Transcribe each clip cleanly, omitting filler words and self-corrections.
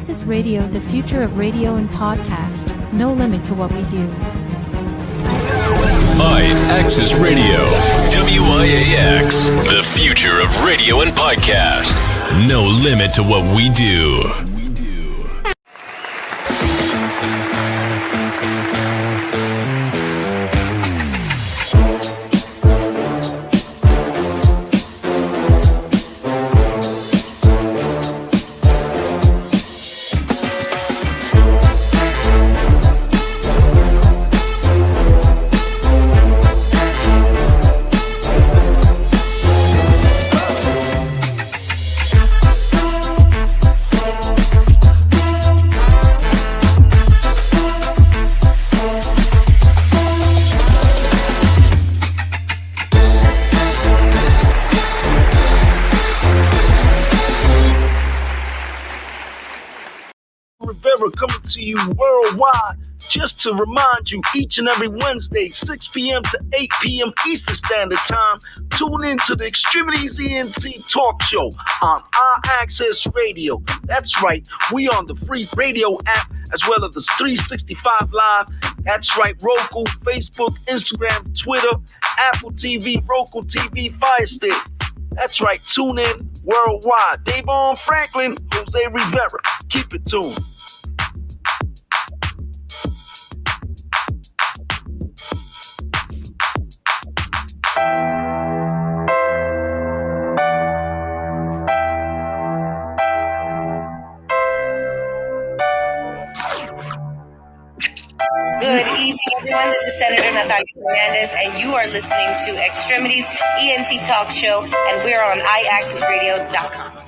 IAXISRADIO, the future of radio and podcast. No limit to what we do. IAXISRADIO, WIAX, the future of radio and podcast. No limit to what we do. RIVERA coming to you worldwide. Just to remind you, each and every Wednesday, 6 p.m. to 8 p.m. Eastern Standard Time, tune in to the X-Tremitiez ENT Talk Show on IAXISRADIO. That's right, we on the free radio app as well as the 365 Live. That's right, Roku, Facebook, Instagram, Twitter, Apple TV, Roku TV, Fire Stick. That's right, tune in worldwide. DAVON Franklin, Jose Rivera. Keep it tuned. Good evening, everyone. This is Senator Natalia Hernandez, and you are listening to X-Tremitiez ENT Talk Show, and we're on IAXISRADIO.com.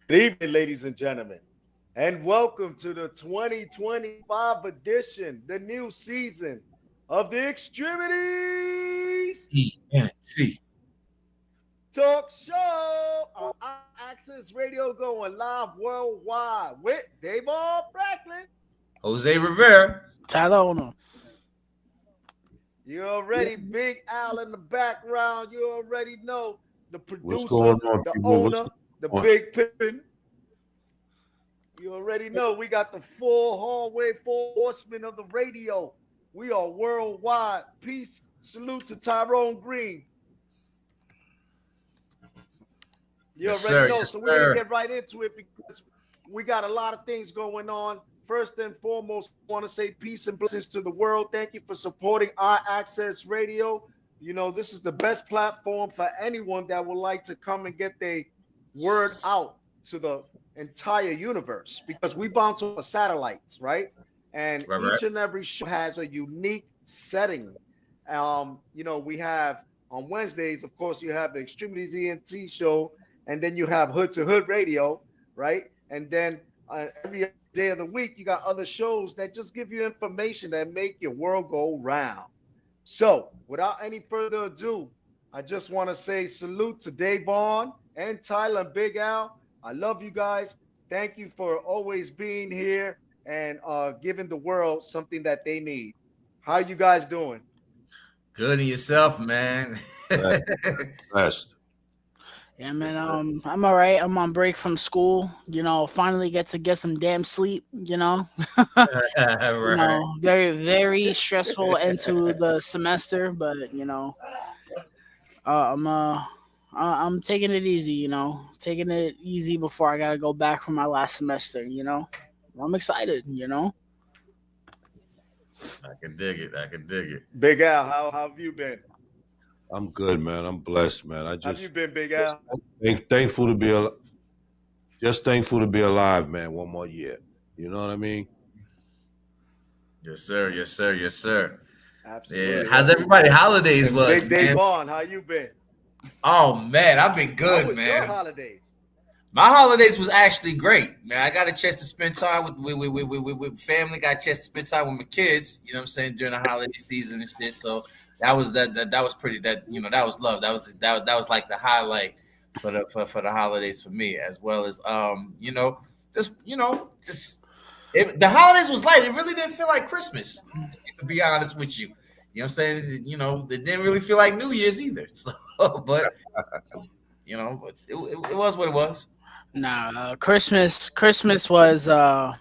Good evening, ladies and gentlemen, and welcome to the 2025 edition, the new season of the X-Tremitiez ENT Talk Show on IAXISRADIO, going live worldwide with DAVON Franklin, Jose Rivera, Tyler. You already, Big Al in the background. You already know the producer, the owner, the Big Pippin. You already know we got the full hallway, four horsemen of the radio. We are worldwide. Peace. Salute to Tyrone Green. You Yes, already sir. know. Yes, So we're sir. going to get right into it because we got a lot of things going on. First and foremost, I want to say peace and blessings to the world. Thank you for supporting our Access Radio. You know, this is the best platform for anyone that would like to come and get their word out to the entire universe because we bounce off of satellites, right? And Right. each and every show has a unique setting. You know, we have on Wednesdays, of course, you have the Extremities ENT show, and then you have Hood to Hood Radio, right? And then every day of the week, you got other shows that just give you information that make your world go round. So, without any further ado, I just want to say salute to DAVON and Tyler and Big Al. I love you guys. Thank you for always being here and giving the world something that they need. How you guys doing? Good in yourself, man. Blessed. Yeah, man. I'm all right. I'm on break from school. You know, finally get some damn sleep. You know, Right. very very stressful into the semester, but you know, I'm taking it easy. You know, taking it easy before I gotta go back for my last semester. You know, I'm excited. You know. I can dig it. I can dig it. Big Al, how have you been? I'm good, man. I'm blessed, man. I How have you just been, Big Al? thankful to be thankful to be alive, man. One more year. You know what I mean? Yes, sir. Yes, sir. Yes, sir. Absolutely. Yeah. How's everybody holidays And was, Big man? DAVON, how you been? Oh man, I've been How good, was man. your holidays? My holidays was actually great, man. I got a chance to spend time with family. Got a chance to spend time with my kids. You know what I'm saying, during the holiday season and shit. So that was that was pretty. That was love. That was like the highlight for the holidays for me, as well as the holidays was light. It really didn't feel like Christmas, to be honest with you. You know what I'm saying? You know, it didn't really feel like New Year's either. So, but it was what it was. Nah, Christmas was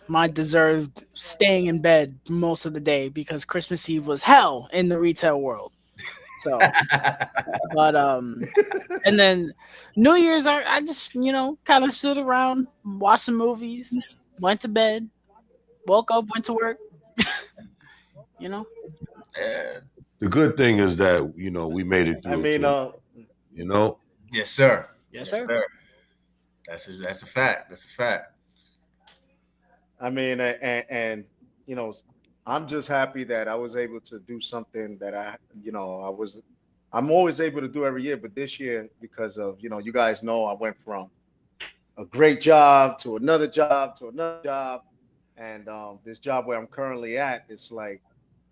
my deserved staying in bed most of the day because Christmas Eve was hell in the retail world. So, but and then New Year's I just kind of stood around, watched some movies, went to bed, woke up, went to work. Yeah. The good thing is that we made it through. I mean, Yes, sir. Yes, sir. That's a fact. That's a fact. I mean, and I'm just happy that I was able to do something that I'm always able to do every year, but this year because of you guys know I went from a great job to another job to another job, and this job where I'm currently at is like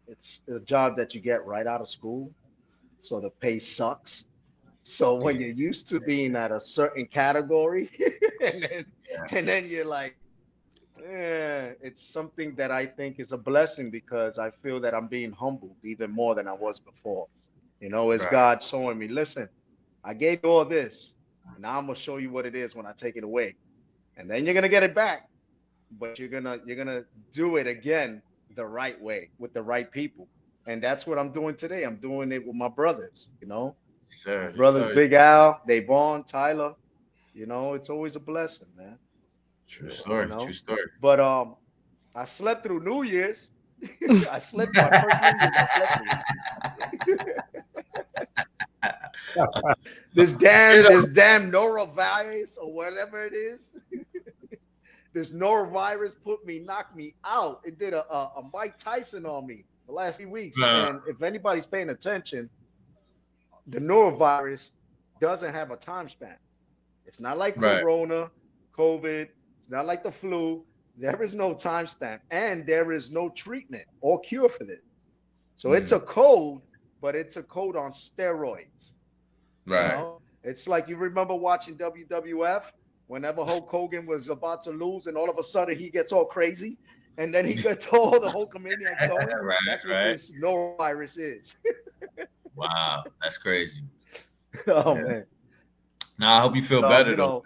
it's a job that you get right out of school, so the pay sucks. So when you're used to being at a certain category, and then you're like, it's something that I think is a blessing because I feel that I'm being humbled even more than I was before. It's Right. God showing me, listen, I gave you all this, and now I'm gonna show you what it is when I take it away, and then you're gonna get it back, but you're gonna do it again the right way with the right people, and that's what I'm doing today. I'm doing it with my brothers, Sir, brothers, sir. Big Al, Davon, Tyler. It's always a blessing, man. True story. you know? True story. But I slept through New Year's. I slept my first New Year's. I slept through. this damn norovirus or whatever it is. This norovirus knocked me out. It did a Mike Tyson on me the last few weeks. And if anybody's paying attention, the norovirus doesn't have a time span. It's not like Right. Corona, COVID. It's not like the flu. There is no time stamp, and there is no treatment or cure for this. So it's a code, but it's a code on steroids. Right. It's like you remember watching WWF whenever Hulk Hogan was about to lose, and all of a sudden he gets all crazy, and then he gets all the Hulkamaniacs going. Right, That's what right. this norovirus is. Wow, that's crazy. Oh Yeah. man. Now I hope you feel better though.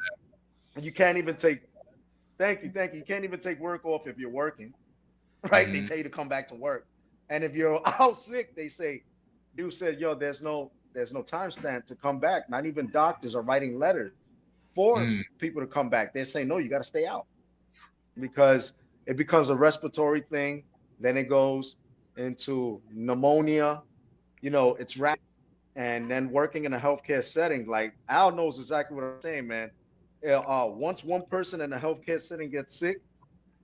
You can't even take. Thank you. You can't even take work off if you're working, right? They tell you to come back to work, and if you're out sick, they say, "You said, yo, there's no timestamp to come back." Not even doctors are writing letters force people to come back. They're saying, no, you got to stay out because it becomes a respiratory thing. Then it goes into pneumonia. It's rapid. And then working in a healthcare setting, like Al knows exactly what I'm saying, man. Once one person in a healthcare setting gets sick,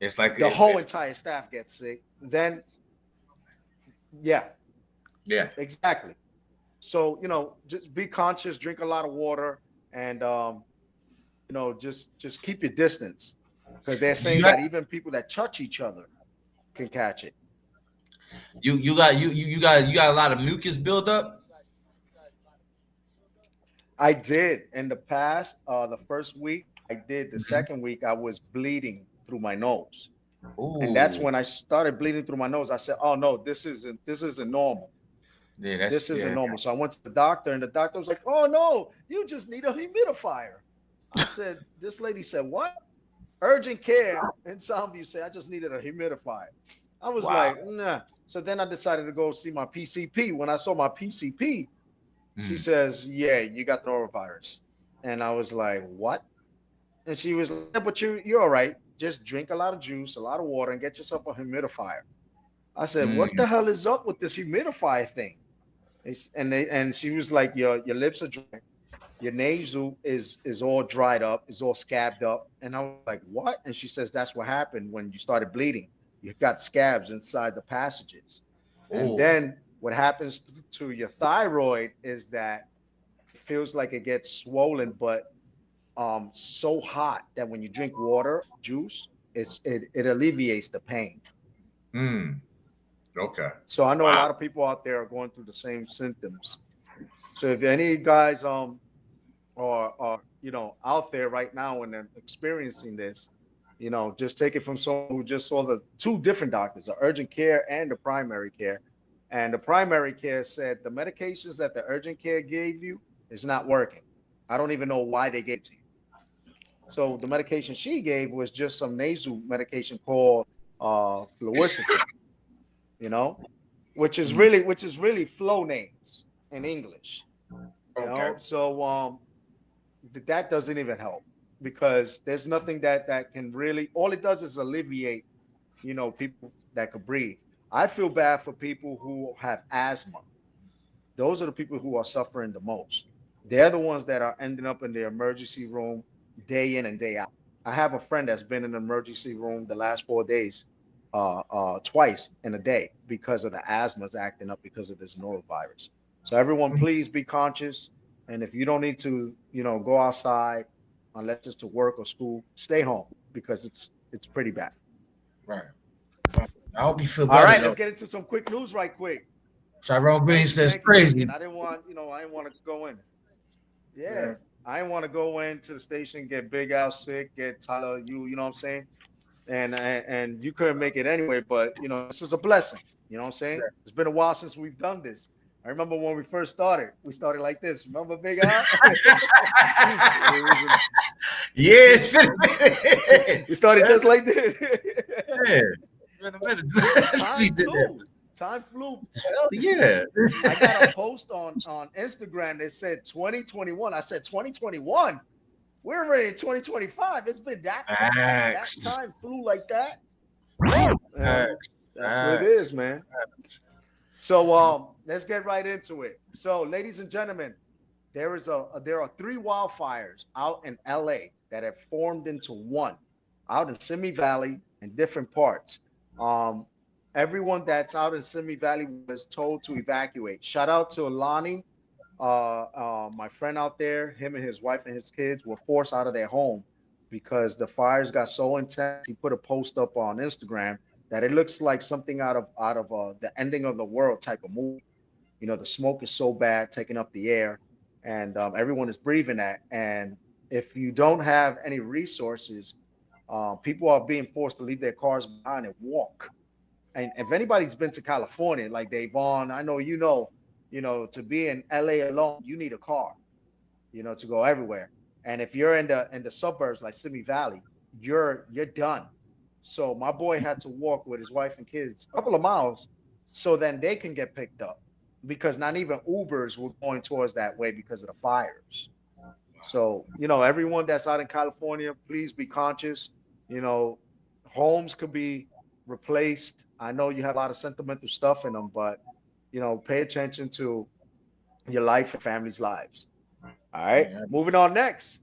it's like the whole entire staff gets sick. Then, yeah, exactly. So just be conscious, drink a lot of water, and just keep your distance because they're saying that even people that touch each other can catch it. You got a lot of mucus buildup. I did in the past. The first week I did. The second week I was bleeding through my nose, and that's when I started bleeding through my nose. I said, "Oh no, this isn't normal. Yeah, this isn't normal." So I went to the doctor, and the doctor was like, "Oh no, you just need a humidifier." I said, "This lady said what? Urgent care in Soundview said I just needed a humidifier." I was like, "Nah." So then I decided to go see my PCP. When I saw my PCP, she says, "Yeah, you got the norovirus." And I was like, "What?" And she was like, "Yeah, but you're all right. Just drink a lot of juice, a lot of water, and get yourself a humidifier." I said, "What the hell is up with this humidifier thing?" And she was like, your lips are dry, your nasal is all dried up, is all scabbed up. And I was like, "What?" And she says, "That's what happened when you started bleeding. You got scabs inside the passages." And then what happens to your thyroid is that it feels like it gets swollen, but so hot that when you drink water, juice, it alleviates the pain. Okay. So I know a lot of people out there are going through the same symptoms. So if any guys are out there right now and they're experiencing this, just take it from someone who just saw the two different doctors, the urgent care and the primary care. And the primary care said the medications that the urgent care gave you is not working. I don't even know why they gave it to you. So the medication she gave was just some nasal medication called fluoxetine, which is really Flonase in English. So that doesn't even help because there's nothing that can really. All it does is alleviate, people that could breathe. I feel bad for people who have asthma. Those are the people who are suffering the most. They're the ones that are ending up in the emergency room day in and day out. I have a friend that's been in the emergency room the last 4 days, twice in a day because of the asthma's acting up because of this norovirus. So everyone, please be conscious. And if you don't need to, go outside unless it's to work or school, stay home because it's pretty bad. Right. I hope you feel better. All right, let's get into some quick news right quick. Tyrone Green says crazy. I didn't want to go in. Yeah. I didn't want to go into the station, get Big Al sick, get Tyler, you know what I'm saying? And you couldn't make it anyway, but this is a blessing. You know what I'm saying? It's been a while since we've done this. I remember when we first started, we started like this. Remember Big Al? Yes. We started just like this. Time flew. Hell yeah. I got a post on Instagram that said 2021. I said 2021. We're already in 2025. It's been that time flew like that. That's what it is, man. So let's get right into it. So, ladies and gentlemen, there are 3 wildfires out in LA that have formed into one out in Simi Valley in different parts. Everyone that's out in Simi Valley was told to evacuate. Shout out to Lonnie, my friend out there. Him and his wife and his kids were forced out of their home because the fires got so intense. He put a post up on Instagram that it looks like something out of the ending of the world type of movie. The smoke is so bad, taking up the air, and everyone is breathing that. And if you don't have any resources, people are being forced to leave their cars behind and walk. And if anybody's been to California, like DAVON, I know to be in LA alone, you need a car, to go everywhere. And if you're in the suburbs like Simi Valley, you're done. So my boy had to walk with his wife and kids a couple of miles so then they can get picked up because not even Ubers were going towards that way because of the fires. So, everyone that's out in California, please be conscious. Homes could be replaced. I know you have a lot of sentimental stuff in them, but, pay attention to your life and family's lives. All right. Yeah. Moving on next.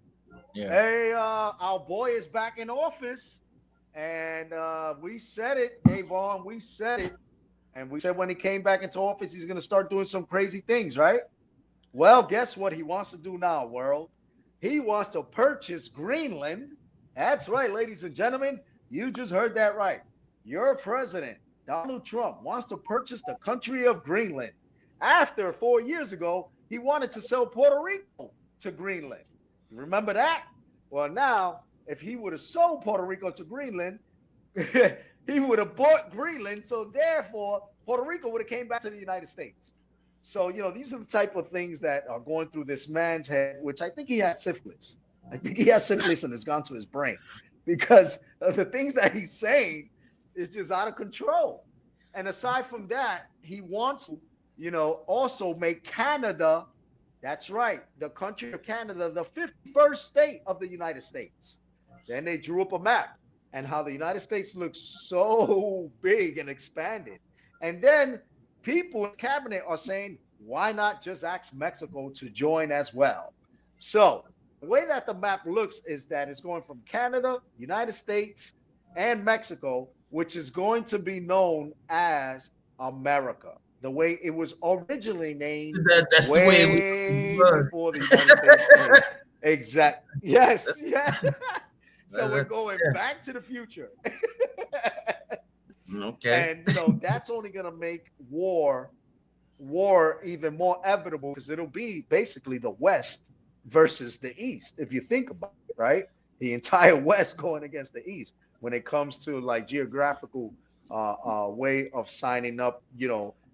Yeah. Hey, our boy is back in office. And we said it, Davon. We said it. And we said when he came back into office, he's going to start doing some crazy things, right? Well, guess what he wants to do now, world? He wants to purchase Greenland. That's right, ladies and gentlemen. You just heard that right. Your president, Donald Trump, wants to purchase the country of Greenland. After 4 years ago, he wanted to sell Puerto Rico to Greenland. You remember that? Well, now, if he would have sold Puerto Rico to Greenland, he would have bought Greenland. So therefore, Puerto Rico would have came back to the United States. So, these are the type of things that are going through this man's head, which I think he has syphilis. I think he has syphilis and it's gone to his brain because of the things that he's saying is just out of control. And aside from that, he wants to, also make Canada, that's right, the country of Canada, the 51st state of the United States. Then they drew up a map and how the United States looks so big and expanded. And then people in cabinet are saying, why not just ask Mexico to join as well? So the way that the map looks is that it's going from Canada, United States, and Mexico, which is going to be known as America. The way it was originally named. That's way the way it was before the United States. Exactly. Yes. Yeah. So we're going back to the future. Okay. And that's only going to make war even more inevitable because it'll be basically the West versus the East, if you think about it, right? The entire West going against the East when it comes to like geographical way of signing up,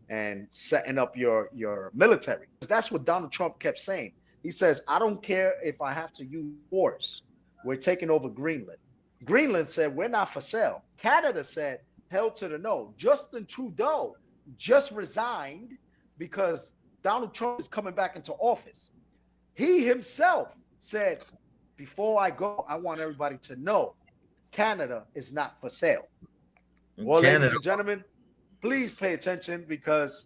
and setting up your military. That's what Donald Trump kept saying. He says, I don't care if I have to use force. We're taking over Greenland. Greenland said, we're not for sale. Canada said, hell to the no. Justin Trudeau just resigned because Donald Trump is coming back into office. He himself said, before I go, I want everybody to know Canada is not for sale. Well, ladies and gentlemen, please pay attention because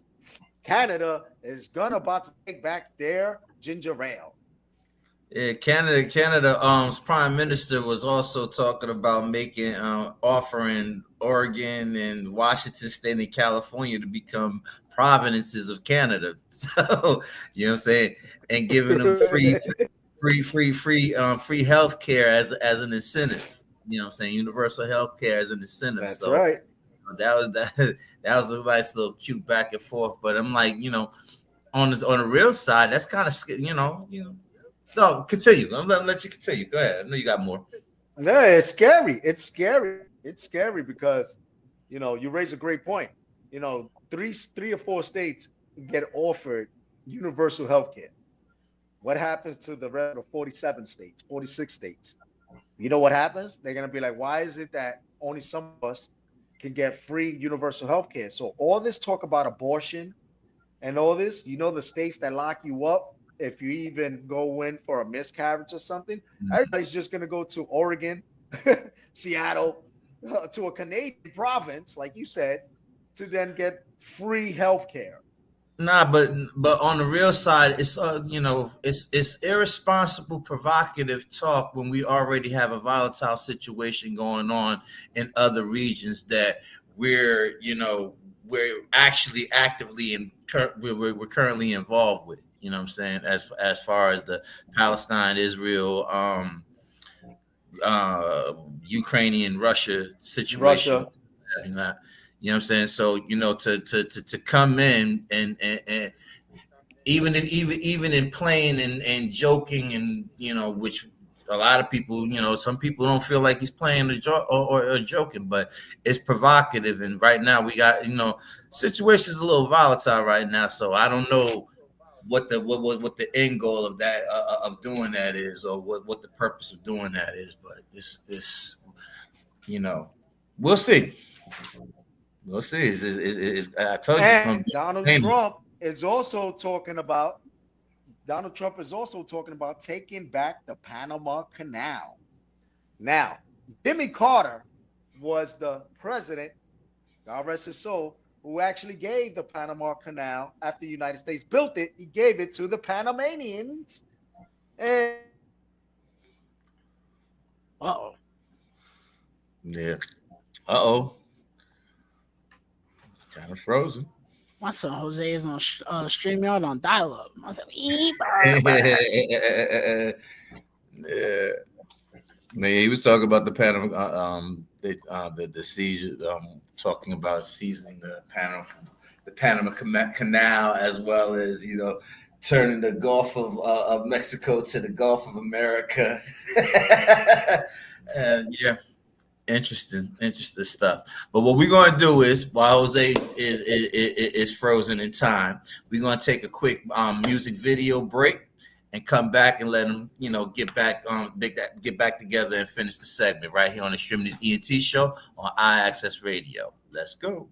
Canada is about to take back their ginger ale. Yeah, Canada's prime minister was also talking about offering Oregon and Washington State and California to become provinces of Canada. So, you know what I'm saying? And giving them free health care as an incentive. You know what I'm saying? Universal health care as an incentive. That's right. That was a nice little cute back and forth. But I'm like, on the real side, that's kind of, No, continue. I'm gonna let you continue. Go ahead. I know you got more. No, it's scary. It's scary. It's scary because, you raise a great point. Three or four states get offered universal health care. What happens to the rest of 47 states, 46 states? You know what happens? They're going to be like, why is it that only some of us can get free universal health care? So all this talk about abortion and all this, the states that lock you up if you even go in for a miscarriage or something, everybody's just going to go to Oregon, Seattle, to a Canadian province, like you said, to then get free health care. Nah, but on the real side, it's it's irresponsible, provocative talk when we already have a volatile situation going on in other regions that we're actually actively we're currently involved with. You know what I'm saying? As far as the Palestine, Israel, Ukrainian, Russia situation. Russia. You know what I'm saying? So, to come in and even in playing and joking and, which a lot of people, some people don't feel like he's playing or joking, but it's provocative. And right now we got, situation's a little volatile right now. So I don't know what the end goal of that, of doing that is, or what the purpose of doing that is. But it's we'll see. We'll see. I told you. And Donald Trump is also talking about Donald Trump is also talking about taking back the Panama Canal. Now, Jimmy Carter was the president, God rest his soul, who actually gave the Panama Canal after the United States built it. He gave it to the Panamanians. And Uh-oh. Yeah. Uh-oh. It's kind of frozen. My son Jose is on StreamYard on dial-up. I said, yeah. Yeah, he was talking about the Panama, the seizure, talking about seizing the Panama Canal, as well as turning the Gulf of Mexico to the Gulf of America. And yeah, interesting stuff. But what we're gonna do is, while Jose is frozen in time, we're gonna take a quick music video break and come back and let him, get back together and finish the segment right here on the Extremities ENT show on IAXISRADIO. Let's go.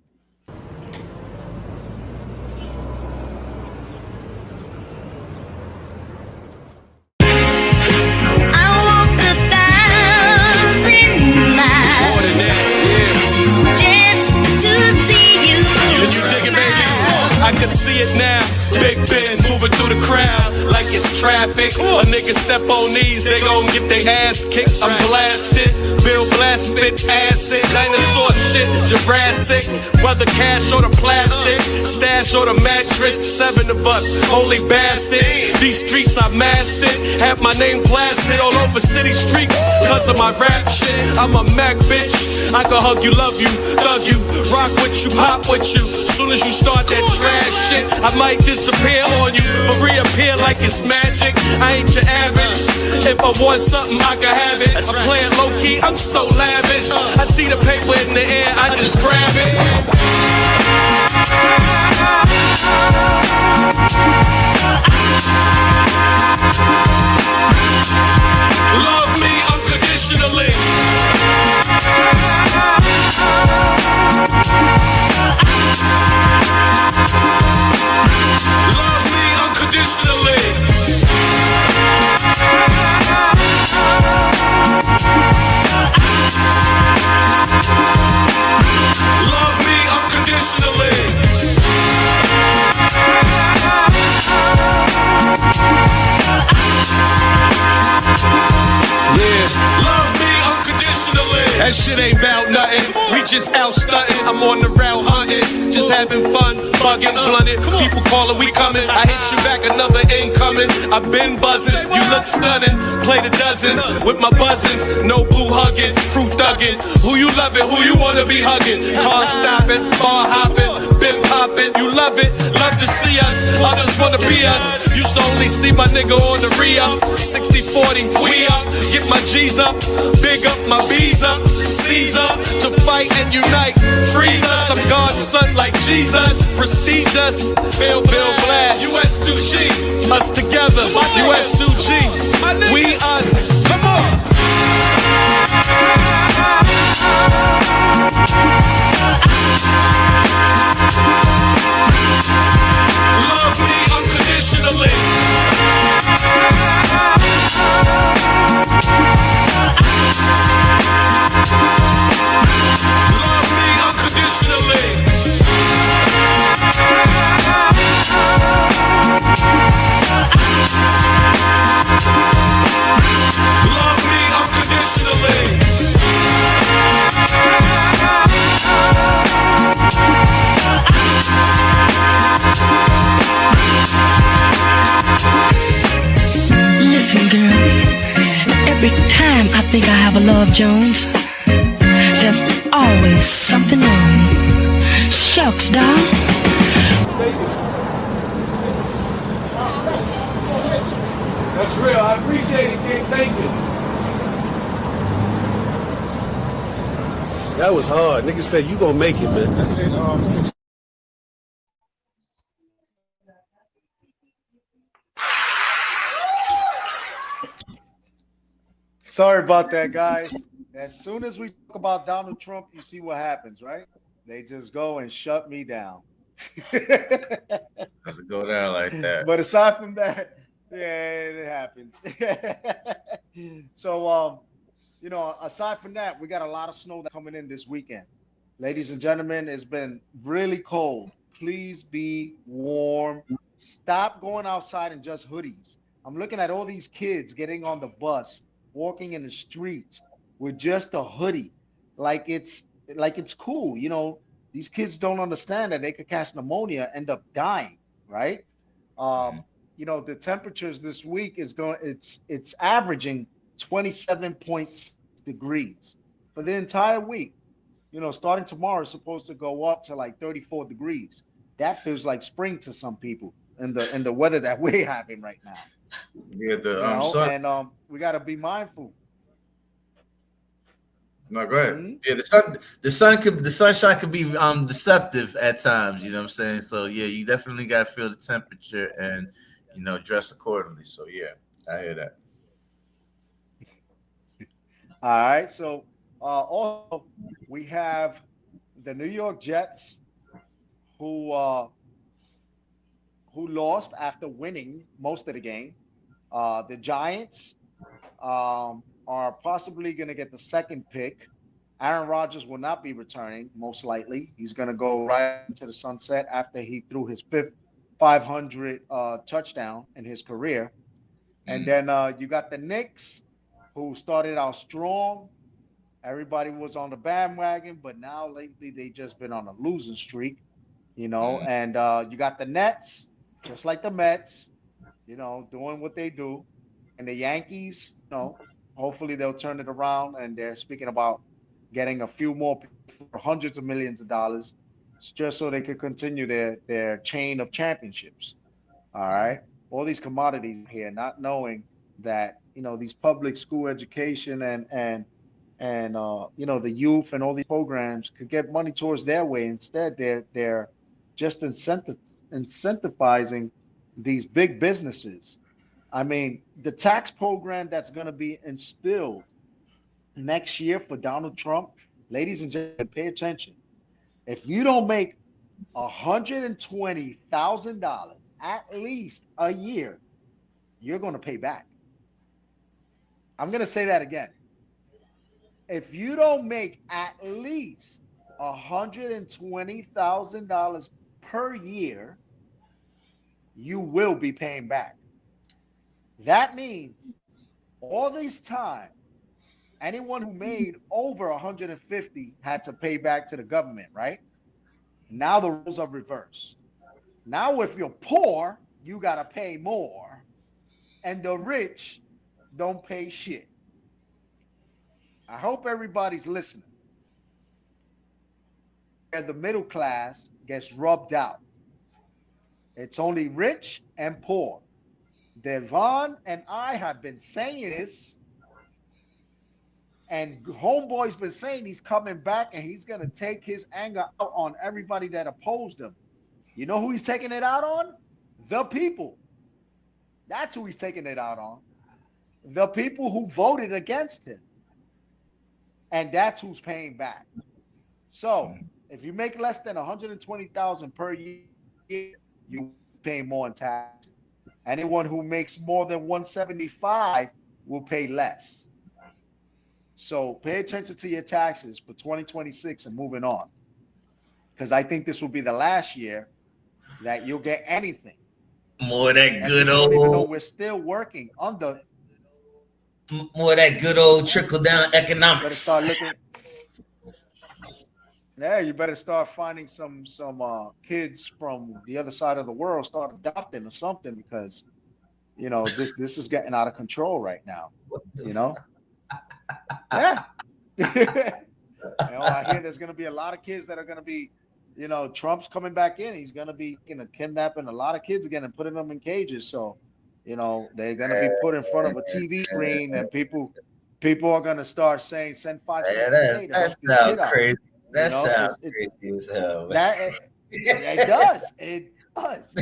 I can see it now. Big Benz moving through the crowd like it's traffic. A nigga step on these, they gon' get their ass kicked. I'm blasted, Bill Blast spit acid, dinosaur shit, Jurassic. Whether cash or the plastic, stash or the mattress, 7 of us, holy bastard. These streets I mastered, have my name plastered all over city streets. Cause of my rap shit, I'm a Mac bitch. I can hug you, love you, thug you, rock with you, pop with you. Soon as you start that trash shit, I might disappear on you, but reappear like it's magic. I ain't your average. If I want something, I can have it. I'm playing low key, I'm so lavish. I see the paper in the air, I just grab it. Love me unconditionally. Love me unconditionally. Love me unconditionally. Yeah. Love me unconditionally. That shit ain't about nothing. We just out stunting. I'm on the route hunting, just having fun, bugging, blunted. People calling, we coming. I hit you back, another incoming. I've been buzzing, you look stunning. Play the dozens with my buzzins. No boo hugging, crew thugging. Who you loving? Who you wanna be hugging? Car stopping, bar hopping, been popping. You love it, love to see us. Others wanna be us. Used to only see my nigga on the re-up. 60-40, we up. Get my G's up, big up my B's up. Seize up to fight and unite. Freeze us, I'm God's son like Jesus. Prestigious, Bill Blast. US2G, us together. US2G, we us. Come on. Love me unconditionally. Love me unconditionally. Love me unconditionally. Listen, girl, every time I think I have a Love Jones, there's always something wrong. Shucks, doll. That's real. I appreciate it, King. Thank you. That was hard. Nigga said you gonna make it, man. I said, sorry about that, guys. As soon as we talk about Donald Trump, you see what happens, right? They just go and shut me down. Doesn't go down like that. But aside from that, Yeah, it happens. So, aside from that, we got a lot of snow that's coming in this weekend. Ladies and gentlemen, it's been really cold. Please be warm. Stop going outside in just hoodies. I'm looking at all these kids getting on the bus, walking in the streets with just a hoodie, like it's cool. These kids don't understand that they could catch pneumonia, end up dying, right? The temperatures this week it's averaging 27.6 degrees for the entire week. Starting tomorrow is supposed to go up to like 34 degrees. That feels like spring to some people in the weather that we're having right now. Yeah, the sun. And we got to be mindful. No, go ahead. Mm-hmm. Yeah, the sunshine could be deceptive at times. You know what I'm saying? So yeah, you definitely got to feel the temperature and dress accordingly. So yeah, I hear that. All right. So also we have the New York Jets who lost after winning most of the game. The Giants are possibly going to get the second pick. Aaron Rodgers will not be returning, most likely. He's going to go right into the sunset after he threw his fifth 500 touchdown in his career. And then you got the Knicks, who started out strong. Everybody was on the bandwagon, but now lately they just been on a losing streak, And you got the Nets, just like the Mets, doing what they do. And the Yankees, hopefully they'll turn it around. And they're speaking about getting a few more for hundreds of millions of dollars, just so they could continue their chain of championships. All right. All these commodities here, not knowing that, these public school education and the youth and all these programs could get money towards their way. Instead, they're just incentivizing these big businesses. I mean, the tax program that's going to be instilled next year for Donald Trump, ladies and gentlemen, pay attention. If you don't make $120,000 at least a year, you're going to pay back. I'm going to say that again. If you don't make at least $120,000 per year, you will be paying back. That means all this time, anyone who made over 150 had to pay back to the government, right? Now the rules are reversed. Now if you're poor, you got to pay more. And the rich don't pay shit. I hope everybody's listening. As the middle class gets rubbed out. It's only rich and poor. Devon and I have been saying this, and Homeboy's been saying he's coming back and he's going to take his anger out on everybody that opposed him. You know who he's taking it out on? The people. That's who he's taking it out on. The people who voted against him. And that's who's paying back. So if you make less than $120,000 per year, you pay more in tax. Anyone who makes more than $175,000 will pay less. So pay attention to your taxes for 2026 and moving on. Because I think this will be the last year that you'll get anything. More of that good old. Even though we're still working under. More of that good old trickle down economics. Better start looking. Yeah, you better start finding some kids from the other side of the world, start adopting or something, because this is getting out of control right now. Yeah. I hear there's going to be a lot of kids that are going to be, Trump's coming back in. He's going to be kidnapping a lot of kids again and putting them in cages. So, they're going to be put in front of a TV screen, and people are going to start saying, send 5 cents. That sounds crazy. That sounds crazy as hell. It does. It does.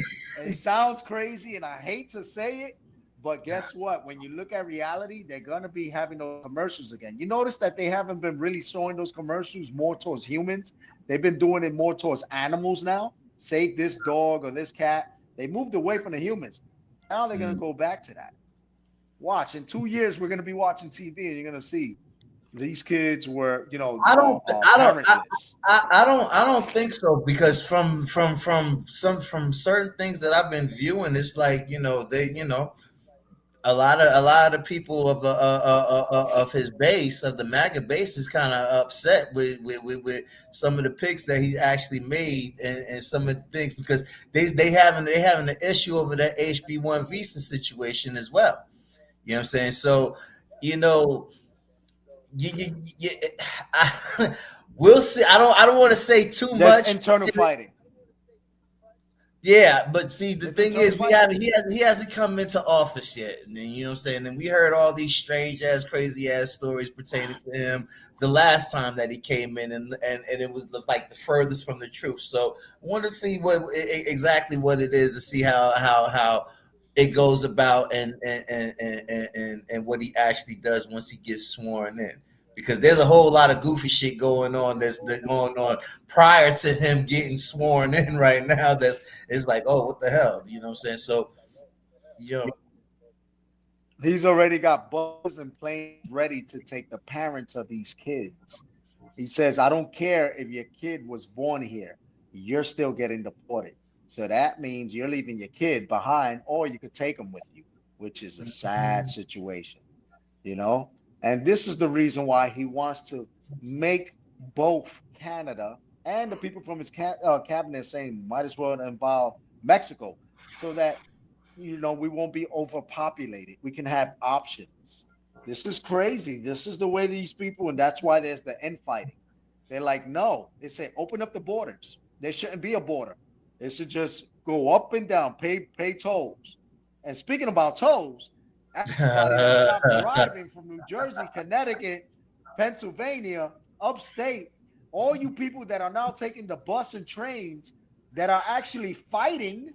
It sounds crazy, and I hate to say it, but guess what? When you look at reality, they're going to be having those commercials again. You notice that they haven't been really showing those commercials more towards humans. They've been doing it more towards animals now. Save this dog or this cat. They moved away from the humans. Now they're going to go back to that. Watch, in 2 years, we're going to be watching TV and you're going to see these kids were, I parentless. don't think so, because from certain things that I've been viewing, it's like, a lot of the people of his base, of the MAGA base, is kind of upset with some of the picks that he actually made, and some of the things, because they having an issue over that HB1 visa situation as well. You know what I'm saying? So, we'll see. I don't want to say too much. Internal fighting. Yeah, but see, the thing is, he hasn't come into office yet, and then, you know what I'm saying. And we heard all these strange ass, crazy ass stories pertaining to him the last time that he came in, and it was like the furthest from the truth. So I want to see exactly what it is, to see how it goes about, and what he actually does once he gets sworn in. Because there's a whole lot of goofy shit going on that's going on prior to him getting sworn in right now. It's like, oh, what the hell? You know what I'm saying? So, he's already got buses and planes ready to take the parents of these kids. He says, I don't care if your kid was born here, you're still getting deported. So that means you're leaving your kid behind, or you could take them with you, which is a sad situation, And this is the reason why he wants to make both Canada and the people from his cabinet saying might as well involve Mexico, so that, we won't be overpopulated. We can have options. This is crazy. This is the way these people, and that's why there's the infighting. They're like, no. They say, open up the borders. There shouldn't be a border. It should just go up and down, pay tolls. And speaking about tolls, everybody that stopped driving from New Jersey, Connecticut, Pennsylvania, upstate, all you people that are now taking the bus and trains that are actually fighting,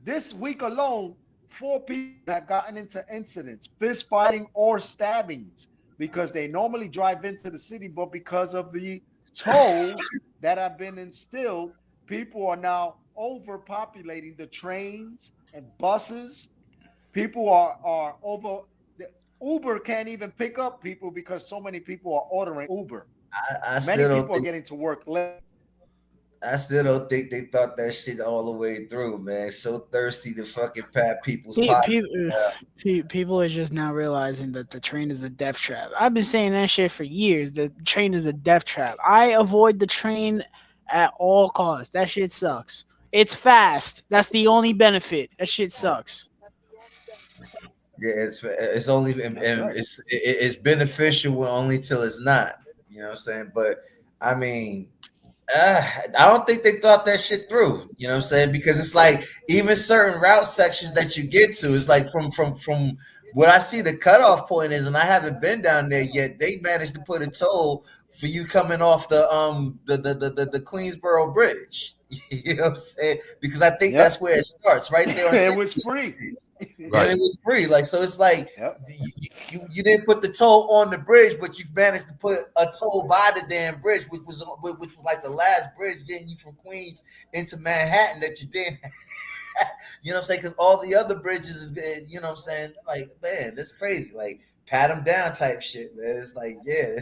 this week alone, 4 people have gotten into incidents, fist fighting or stabbings, because they normally drive into the city, but because of the tolls that have been instilled, people are now overpopulating the trains and buses. People are over. Uber can't even pick up people because so many people are ordering Uber. Many people are getting to work late. I still don't think they thought that shit all the way through, man. So thirsty to fucking pat people's pockets. People are just now realizing that the train is a death trap. I've been saying that shit for years. The train is a death trap. I avoid the train at all costs. That shit sucks. It's fast. That's the only benefit. That shit sucks. Yeah, it's only it's beneficial only till it's not. You know what I'm saying? But I mean, I don't think they thought that shit through. You know what I'm saying? Because it's like, even certain route sections that you get to, it's like from what I see the cutoff point is, and I haven't been down there yet. They managed to put a toll for you coming off the Queensboro Bridge. You know what I'm saying? Because I think that's where it starts, right there. It was free. Right. And it was free. Like, so it's like, you didn't put the toll on the bridge, but you've managed to put a toll by the damn bridge, which was like the last bridge getting you from Queens into Manhattan that you didn't. You know what I'm saying? Because all the other bridges is, you know what I'm saying? Like, man, that's crazy. Like, pat them down type shit, man. It's like, yeah,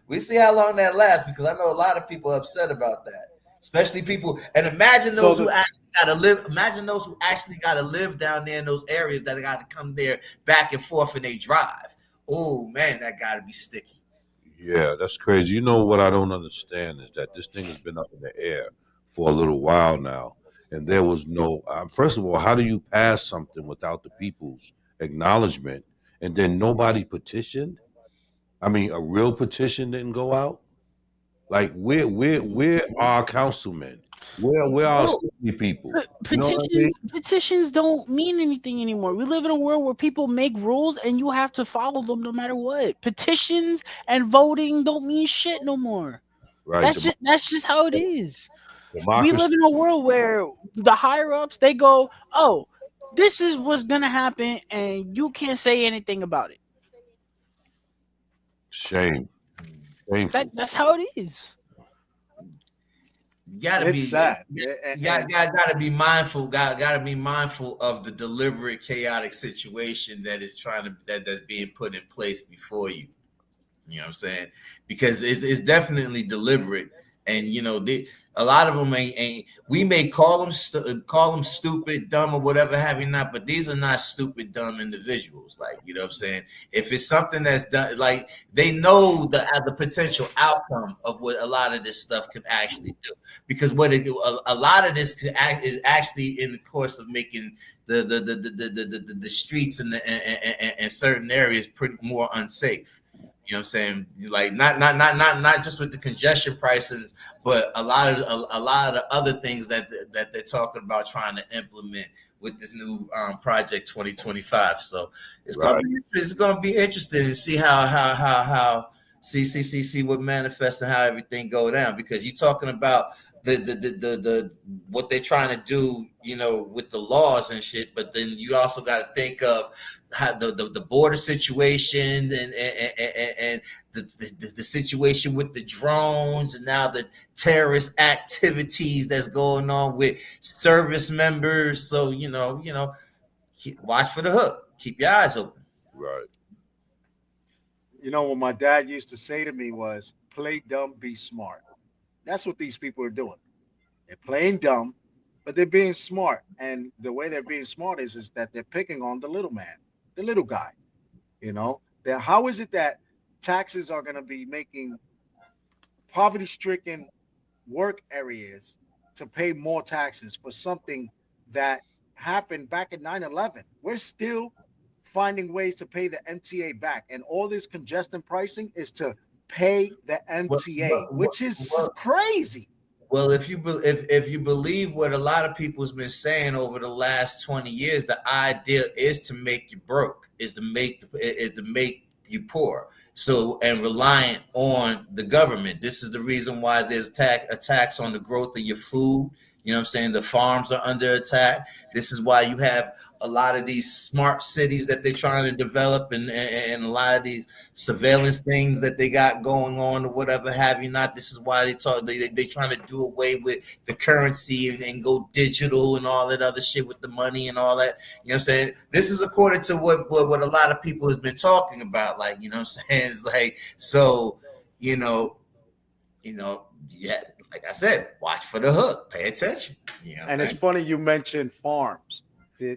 we see how long that lasts, because I know a lot of people are upset about that. Especially people, and imagine those who actually got to live. Imagine those who actually got to live down there in those areas that got to come there back and forth and they drive. Oh man, that got to be sticky. Yeah, that's crazy. You know what I don't understand is that this thing has been up in the air for a little while now, and there was no. First of all, how do you pass something without the people's acknowledgement, and then nobody petitioned? I mean, a real petition didn't go out. Like, we're our councilmen. We're our city people. Petitions don't mean anything anymore. We live in a world where people make rules and you have to follow them no matter what. Petitions and voting don't mean shit no more. Right. That's just how it is. We live in a world where the higher ups, they go, oh, this is what's gonna happen, and you can't say anything about it. Shame. That's how it is. sad. Gotta be mindful. Gotta be mindful of the deliberate chaotic situation that is that's being put in place before you. You know what I'm saying? Because it's definitely deliberate, and a lot of them ain't. We may call them stupid, dumb, or whatever have you not, but these are not stupid, dumb individuals. Like, you know what I'm saying? If it's something that's done, like, they know the potential outcome of what a lot of this stuff could actually do, because a lot of this is actually in the course of making the streets and certain areas pretty more unsafe. You know what I'm saying? Like, not just with the congestion prices, but a lot of the other things that they're talking about trying to implement with this new project 2025. So it's gonna be interesting to see how see what manifests and how everything go down, because you're talking about the what they're trying to do, with the laws and shit, but then you also got to think of how the border situation and the situation with the drones, and now the terrorist activities that's going on with service members. So watch for the hook. Keep your eyes open. Right. What my dad used to say to me was, "Play dumb, be smart." That's what these people are doing. They're playing dumb, but they're being smart. And the way they're being smart is that they're picking on the little man, the little guy. How is it that taxes are going to be making poverty-stricken work areas to pay more taxes for something that happened back in 9/11? We're still finding ways to pay the MTA back. And all this congestion pricing is to pay the MTA, which is crazy. Well, if you believe what a lot of people's been saying over the last 20 years, the idea is to make you broke, is to make you poor, and reliant on the government. This is the reason why there's attacks on the growth of your food. You know what I'm saying? The farms are under attack. This is why you have a lot of these smart cities that they're trying to develop, and a lot of these surveillance things that they got going on, or whatever have you not. This is why they trying to do away with the currency and go digital and all that other shit with the money and all that. You know what I'm saying? This is according to what a lot of people have been talking about. Like, you know what I'm saying? It's like, so, yeah, like I said, watch for the hook, pay attention. And it's funny you mentioned farms. I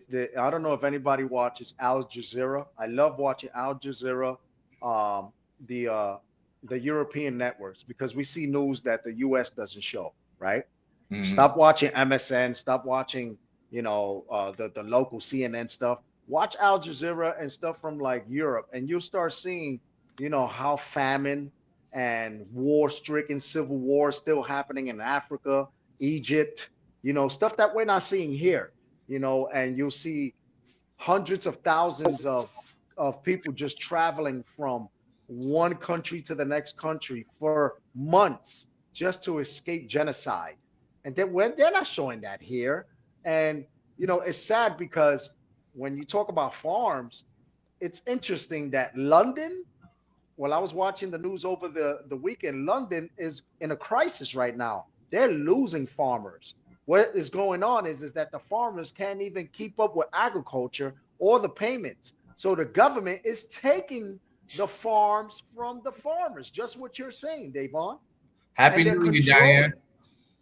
don't know if anybody watches Al Jazeera. I love watching Al Jazeera, the European networks, because we see news that the U.S. doesn't show, right? Mm-hmm. Stop watching MSN. Stop watching, the local CNN stuff. Watch Al Jazeera and stuff from like Europe, and you'll start seeing, how famine and war-stricken civil war still happening in Africa, Egypt, stuff that we're not seeing here. And you'll see hundreds of thousands of people just traveling from one country to the next country for months just to escape genocide. And they're not showing that here. And, it's sad because when you talk about farms, it's interesting that London, I was watching the news over the weekend, London is in a crisis right now. They're losing farmers. What is going on is that the farmers can't even keep up with agriculture or the payments. So the government is taking the farms from the farmers. Just what you're saying, Davon. Happy New Year, Diane.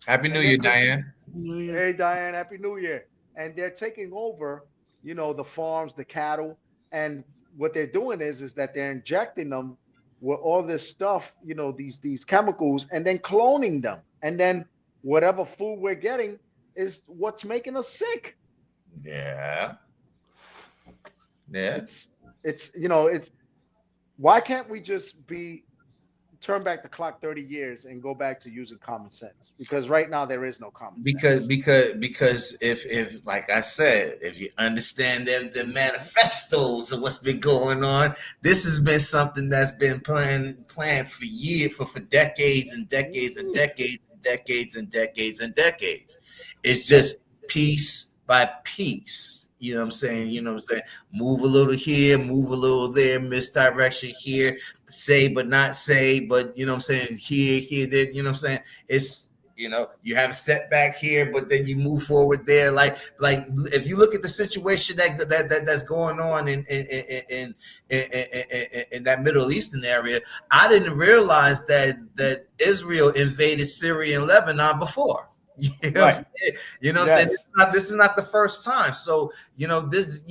Happy New Year, Diane. Hey, Diane, Happy New Year. And they're taking over, the farms, the cattle. And what they're doing is that they're injecting them with all this stuff, these chemicals, and then cloning them. And then whatever food we're getting is what's making us sick. Yeah. It's why can't we just turn back the clock 30 years and go back to using common sense? Because right now there is no common sense. Because if like I said, if you understand the manifestos of what's been going on, this has been something that's been planned for years, for decades and decades and decades. Decades and decades and decades. It's just piece by piece. You know what I'm saying? Move a little here, move a little there, misdirection here, say but not say, but here, there, you know what I'm saying? It's You know, you have a setback here, but then you move forward there. Like if you look at the situation that's going on in that Middle Eastern area, I didn't realize that Israel invaded Syria and Lebanon before. You know what I'm saying? You know what I'm saying? This is not the first time. So, you know, there's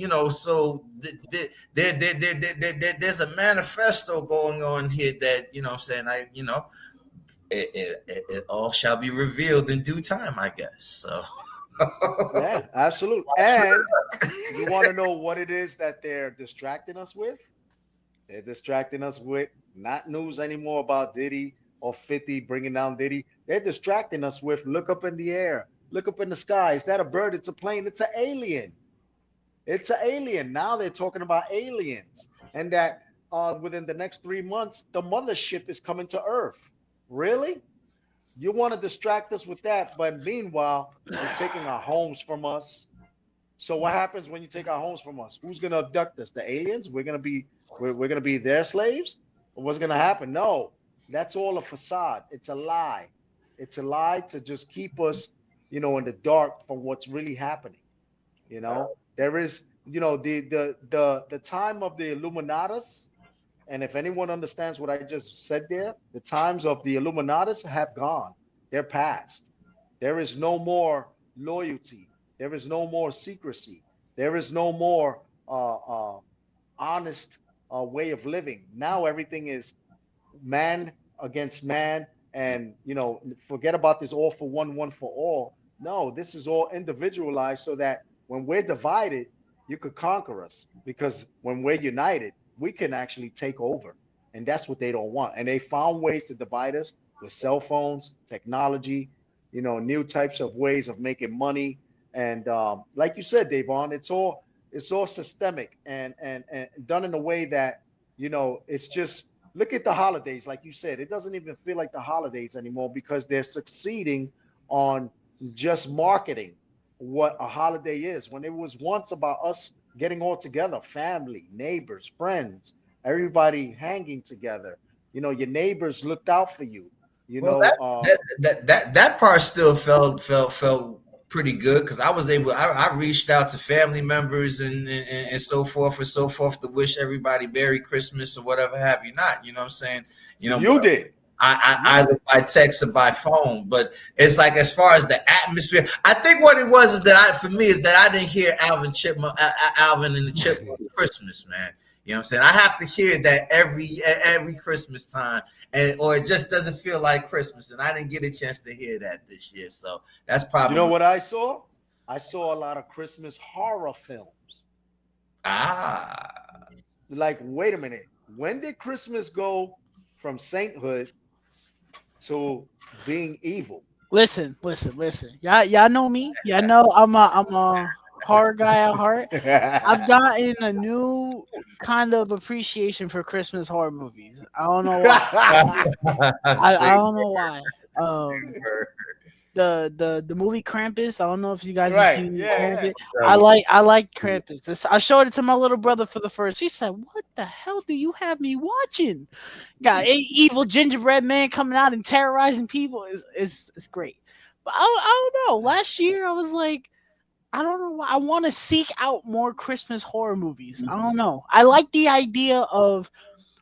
a manifesto going on here that, you know what I'm saying, it all shall be revealed in due time, I guess. So yeah, absolutely. And you want to know what it is that they're distracting us with? They're distracting us with not news anymore about Diddy or 50 bringing down Diddy. They're distracting us with look up in the air, look up in the sky. Is that a bird? It's a plane. It's an alien. It's an alien. Now they're talking about aliens, and that within the next 3 months, the mothership is coming to Earth. Really? You want to distract us with that, but meanwhile, you're taking our homes from us. So what happens when you take our homes from us? Who's going to abduct us? The aliens? We're going to be their slaves? Or what's going to happen? No, that's all a facade. It's a lie. It's a lie to just keep us, you know, in the dark from what's really happening. You know, there is, you know, the time of the Illuminatus. And if anyone understands what I just said there, the times of the Illuminatus have gone. They're past. There is no more loyalty. There is no more secrecy. There is no more honest way of living. Now everything is man against man. And, you know, forget about this all for one, one for all. No, this is all individualized so that when we're divided, you could conquer us. Because when we're united, we can actually take over. And that's what they don't want. And they found ways to divide us with cell phones, technology, you know, new types of ways of making money. And like you said, Davon, it's all systemic and done in a way that, you know, it's just, look at the holidays. Like you said, it doesn't even feel like the holidays anymore because they're succeeding on just marketing what a holiday is, when it was once about us getting all together, family, neighbors, friends, everybody hanging together. You know, your neighbors looked out for you. You know, that part still felt pretty good because I reached out to family members and so forth to wish everybody Merry Christmas or whatever have you not. You know what I'm saying? You know, you did. I either by text or by phone, but it's like as far as the atmosphere, I think what it was is that I didn't hear Alvin and the Chipmunks Christmas, man. You know what I'm saying? I have to hear that every Christmas time, or it just doesn't feel like Christmas, and I didn't get a chance to hear that this year. So that's probably. You know what I saw? I saw a lot of Christmas horror films. Like, wait a minute. When did Christmas go from sainthood to being evil? Listen. Y'all know me. Y'all know I'm a horror guy at heart. I've gotten a new kind of appreciation for Christmas horror movies. I don't know why. I don't know why. The movie Krampus. I don't know if you guys have seen Krampus. I like Krampus. I showed it to my little brother for the first. He said, "What the hell do you have me watching?" Got an evil gingerbread man coming out and terrorizing people. It's great. But I don't know. Last year I was like, I don't know why. I want to seek out more Christmas horror movies. I don't know. I like the idea of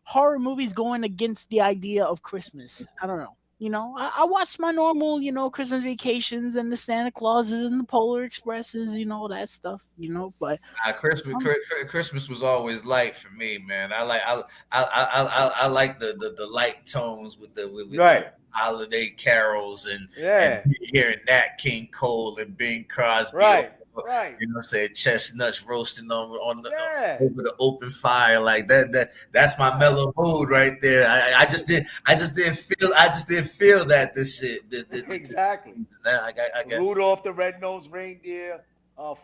horror movies going against the idea of Christmas. I don't know. You know, I watched my normal, you know, Christmas Vacations and the Santa Clauses and the Polar Expresses, you know, that stuff, you know. But Christmas was always light for me, man. I like the light tones with the holiday carols and hearing Nat King Cole and Bing Crosby. Right. You know what I'm saying? Chestnuts roasting over the open fire like that. That's my mellow mood right there. I just didn't feel that this shit. Exactly. I guess. Rudolph the Red-Nosed Reindeer,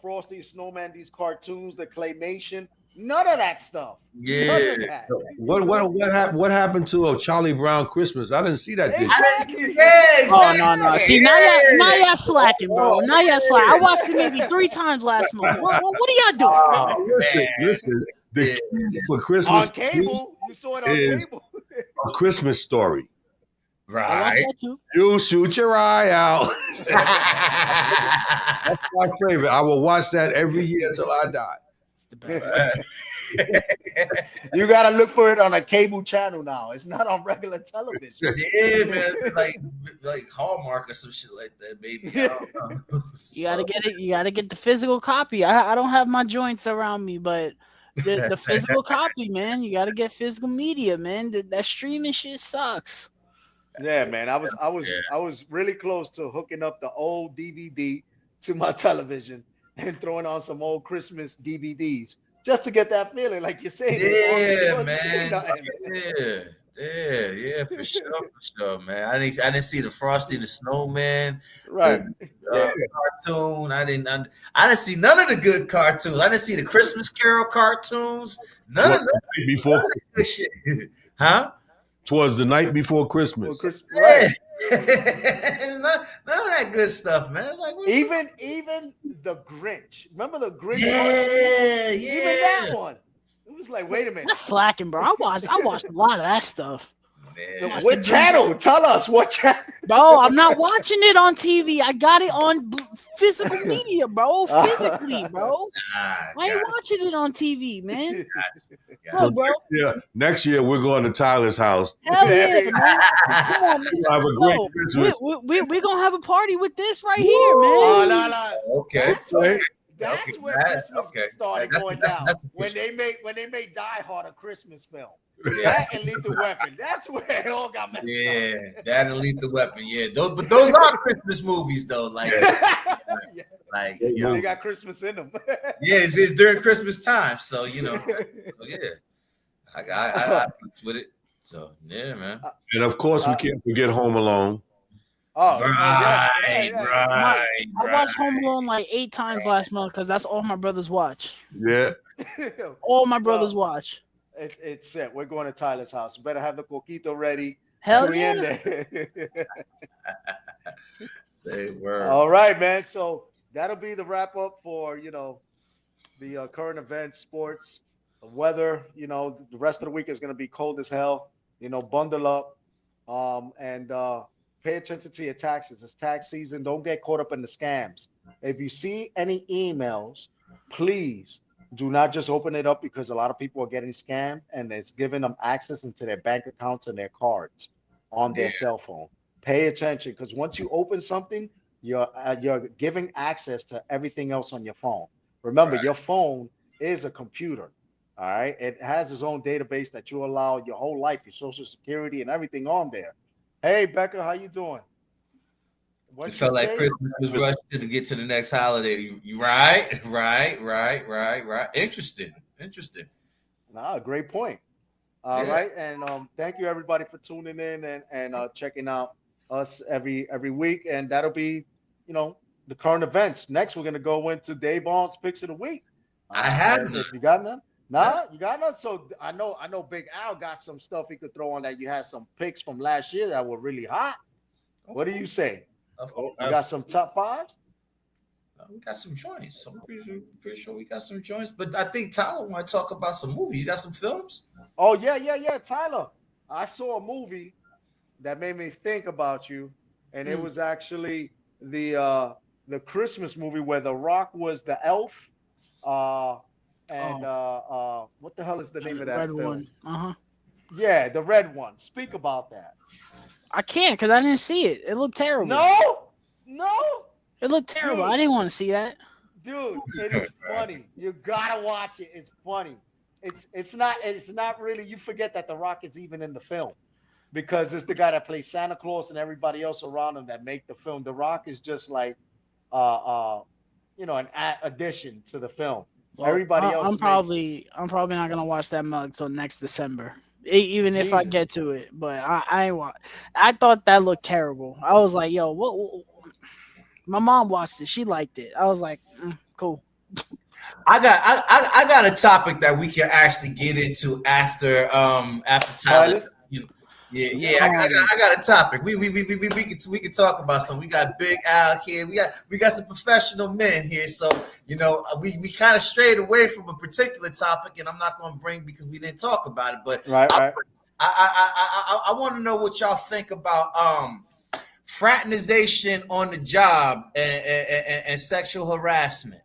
Frosty Snowman, these cartoons, the claymation, none of that stuff. Yeah. What happened to Charlie Brown Christmas? I didn't see that this year. Exactly. Oh no. See, now y'all slacking, bro. Now y'all slacking. I watched it maybe 3 times last month. What are y'all doing? Listen. The key for Christmas on cable. You saw it on cable. A Christmas Story. I watched that too. You shoot your eye out. That's my favorite. I will watch that every year until I die. It's the best. You gotta look for it on a cable channel now. It's not on regular television. Yeah, man, like Hallmark or some shit like that, baby. I don't know. You gotta get it. You gotta get the physical copy. I don't have my joints around me, but the physical copy, man. You gotta get physical media, man. That streaming shit sucks. Yeah, man. I was really close to hooking up the old DVD to my television and throwing on some old Christmas DVDs just to get that feeling, like you say. Yeah, man. Yeah, for sure, man. I didn't see the Frosty the Snowman, right? Cartoon. I didn't see none of the good cartoons. I didn't see the Christmas Carol cartoons. None of that before good shit, huh? Towards the night before Christmas. Right. none of that good stuff, man. Like even the Grinch. Remember the Grinch? Yeah. Even that one. It was like, wait a minute. That's slacking, bro. I watched a lot of that stuff. What channel? Tell us what channel. Bro, I'm not watching it on TV. I got it on physical media, bro. Physically, bro. I ain't watching it on TV, man. So bro. Next year we're going to Tyler's house. Hell yeah, man. Come on, man. We'll have a great Christmas. We're gonna have a party with this right here, man. Oh, no. Okay. That's where Christmas started going down. When they made Die Hard a Christmas film. That and Lethal Weapon. That's where it all got messed up. Yeah, that and Lethal Weapon. Yeah, those are Christmas movies though. Like, they got Christmas in them. Yeah, it's during Christmas time, so yeah, I with it. So yeah, man. And of course, we can't forget Home Alone. Oh, right. I watched Home Alone like 8 times last month because that's all my brothers watch. Yeah. All my brothers watch. It's set. We're going to Tyler's house. Better have the coquito ready. Hell yeah. Say word. All right, man. So that'll be the wrap up for the current events, sports, the weather. The rest of the week is going to be cold as hell. Bundle up, and pay attention to your taxes. It's tax season. Don't get caught up in the scams. If you see any emails, please do not just open it up, because a lot of people are getting scammed and it's giving them access into their bank accounts and their cards on their cell phone. Pay attention, because once you open something, you're giving access to everything else on your phone. Remember, your phone is a computer. All right. It has its own database that you allow your whole life, your social security and everything on there. Hey, Becca, how you doing? It felt like Christmas was rushed to get to the next holiday. You right. Interesting. Nah, great point. All right, and thank you everybody for tuning in and checking out us every week, and that'll be the current events. Next, we're gonna go into DAVON's picks of the week. I have none. You got none? Nah, you got none. So I know Big Al got some stuff he could throw on that. You had some picks from last year that were really hot. What do you say? You got some top fives? We got some joints. I'm pretty sure we got some joints. But I think Tyler want to talk about some movies. You got some films? Oh yeah, Tyler. I saw a movie that made me think about you, and it was actually the Christmas movie where The Rock was the elf. What the hell is the name of that red film? one? Yeah, the red one. Speak about that. I can't, because I didn't see it. It looked terrible. No. It looked terrible. Dude, I didn't want to see that. Dude, it is funny. You gotta watch it. It's funny. It's not really. You forget that The Rock is even in the film, because it's the guy that plays Santa Claus and everybody else around him that make the film. The Rock is just like an addition to the film. Well, everybody else. I'm probably not gonna watch that mug until next December, even if I get to it. But I thought that looked terrible. I was like, yo, what? My mom watched it. She liked it. I was like, cool. I got a topic that we can actually get into after Tyler. Yeah. I got a topic. We can talk about something. We got Big Al here. We got some professional men here. So we kind of strayed away from a particular topic, and I'm not going to bring because we didn't talk about it. But I want to know what y'all think about fraternization on the job and sexual harassment.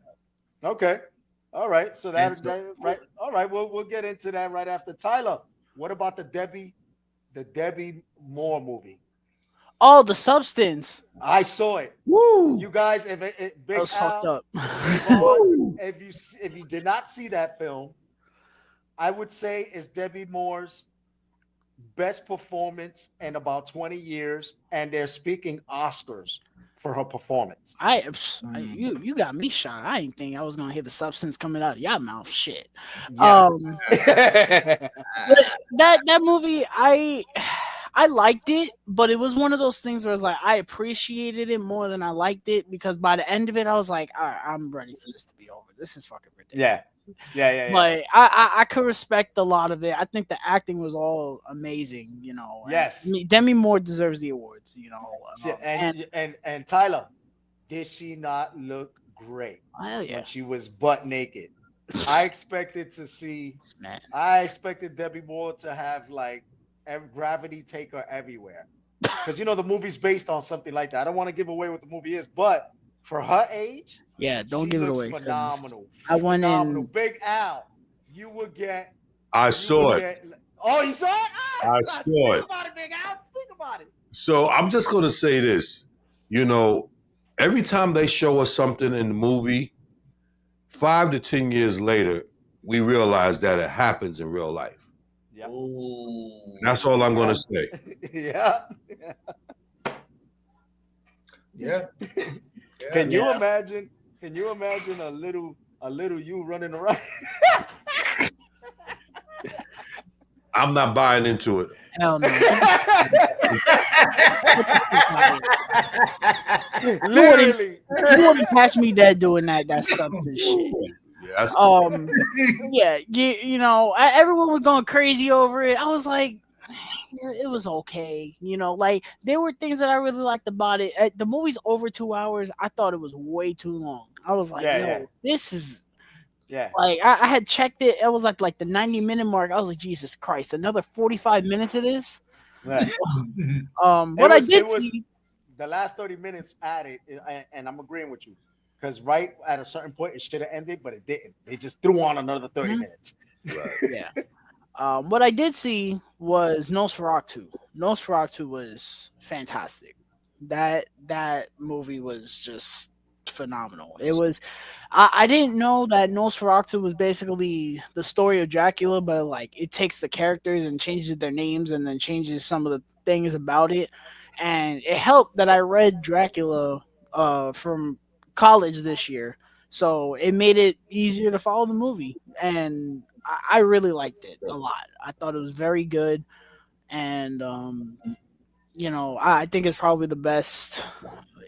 Okay. All right. So that right. All right. We'll get into that right after Tyler. What about the Debbie Moore movie? Oh, The Substance. I saw it. Woo! You guys, Big that was Al, fucked up. if you did not see that film, I would say it's Debbie Moore's best performance in about 20 years, and they're speaking Oscars for her performance. You got me shot. I didn't think I was gonna hear The Substance coming out of your mouth. Shit. Yeah. That movie, I liked it, but it was one of those things where it's like I appreciated it more than I liked it, because by the end of it, I was like, all right, I'm ready for this to be over. This is fucking ridiculous. Yeah. But I could respect a lot of it. I think the acting was all amazing, you know. Yes. Demi Moore deserves the awards, you know. And Tyler, did she not look great when she was butt naked? I expected Debbie Moore to have like gravity take her everywhere, because the movie's based on something like that. I don't want to give away what the movie is, but for her age, don't give it away. Phenomenal. I went in. Big Al, you would get. I saw it. Oh, you saw it? I saw it. Speak about it, Big Al. Speak about it. So I'm just going to say this. Every time they show us something in the movie, 5 to 10 years later, we realize that it happens in real life. Yep. That's all I'm going to say. Yeah. Can you imagine a little you running around? I'm not buying into it. Hell no. Literally. You wouldn't catch me dead doing that substance shit. Everyone was going crazy over it. I was like, it was okay. Like there were things that I really liked about it. The movie's over 2 hours. I thought it was way too long. I was like, this is. Yeah. Like I had checked it. It was like the 90-minute mark. I was like, Jesus Christ, another 45 minutes of this. Right. I did see the last 30 minutes added, and I'm agreeing with you, because right at a certain point it should have ended, but it didn't. They just threw on another 30 minutes. Right. Yeah. What I did see was Nosferatu. Nosferatu was fantastic. That movie was just phenomenal. It was. I didn't know that Nosferatu was basically the story of Dracula, but like it takes the characters and changes their names and then changes some of the things about it. And it helped that I read Dracula from college this year, so it made it easier to follow the movie. And I really liked it a lot. I thought it was very good, and I think it's probably the best.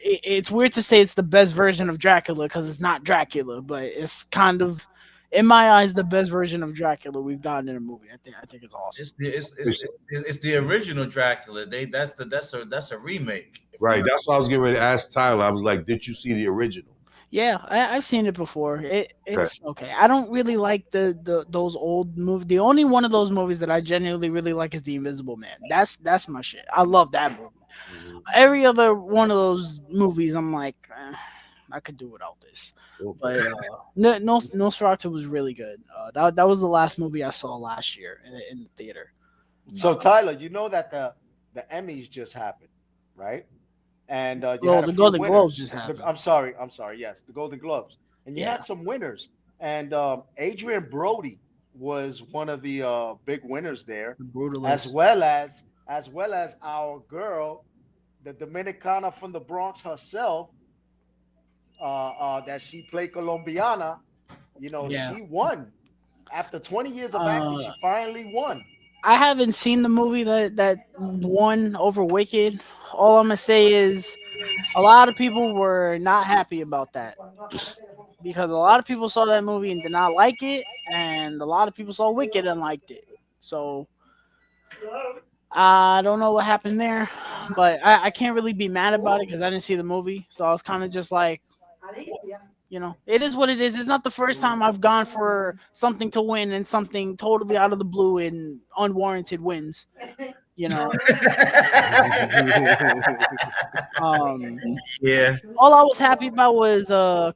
It's weird to say it's the best version of Dracula because it's not Dracula, but it's kind of, in my eyes, the best version of Dracula we've gotten in a movie. I think it's awesome. It's the original Dracula. That's a remake. Right. That's what I was getting ready to ask Tyler. I was like, did you see the original? Yeah, I've seen it before. It's okay. I don't really like those old movies. The only one of those movies that I genuinely really like is The Invisible Man. That's my shit. I love that movie. Mm-hmm. Every other one of those movies, I'm like, I could do without this. But Nosferatu was really good. That was the last movie I saw last year in the theater. So Tyler, you know that the Emmys just happened, right? And the Golden Globes just happened. I'm sorry. Yes, the Golden Globes, and you had some winners. And Adrian Brody was one of the big winners there, as well as our girl, the Dominicana from the Bronx herself, that she played Colombiana. She won after 20 years of acting. She finally won. I haven't seen the movie that won over Wicked. All I'm gonna say is a lot of people were not happy about that, because a lot of people saw that movie and did not like it, and a lot of people saw Wicked and liked it. So I don't know what happened there, but I can't really be mad about it because I didn't see the movie. So I was kind of just like, it is what it is. It's not the first time I've gone for something to win and something totally out of the blue and unwarranted wins. Yeah. All I was happy about was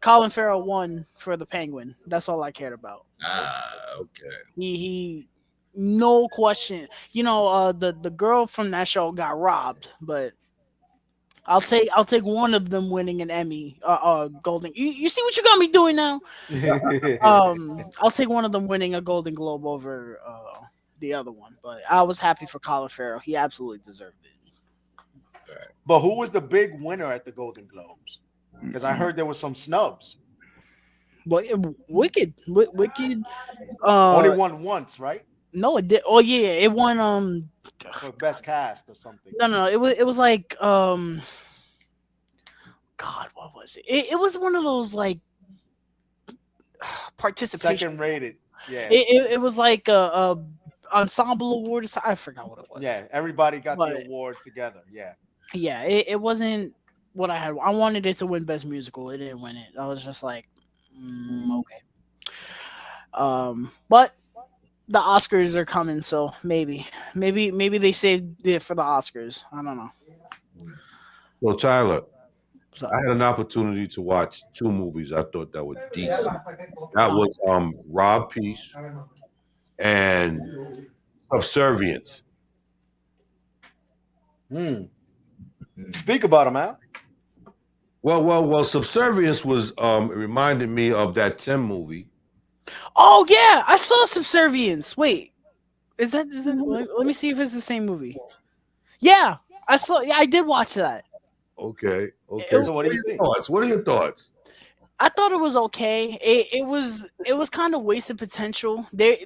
Colin Farrell won for the Penguin. That's all I cared about. Okay. He no question. The girl from that show got robbed, but I'll take one of them winning an Emmy, Golden. You see what you got me doing now? I'll take one of them winning a Golden Globe over the other one, but I was happy for Colin Farrell. He absolutely deserved it. But who was the big winner at the Golden Globes? Because I heard there was some snubs. But Wicked. Only won once, right? No, it did. Oh yeah, it won. For best cast or something. No. It was like God, what was it? It was one of those like participation. Second rated. Yeah. It was like a ensemble award. I forgot what it was. Yeah, everybody got the award together. Yeah. Yeah, it wasn't what I had. I wanted it to win best musical. It didn't win it. I was just like, okay. But the Oscars are coming, so maybe they saved it for the Oscars. I don't know. So Tyler, I had an opportunity to watch two movies I thought that were decent. That was Rob Peace and Subservience. Speak about them, Al. Well, Subservience was it reminded me of that Tim movie. Oh yeah, I saw Subservience. Wait, is that let me see if it's the same movie. Yeah, I saw. Yeah, I did watch that. Okay. So what do you think? What are your thoughts? I thought it was okay. It was kind of wasted potential. I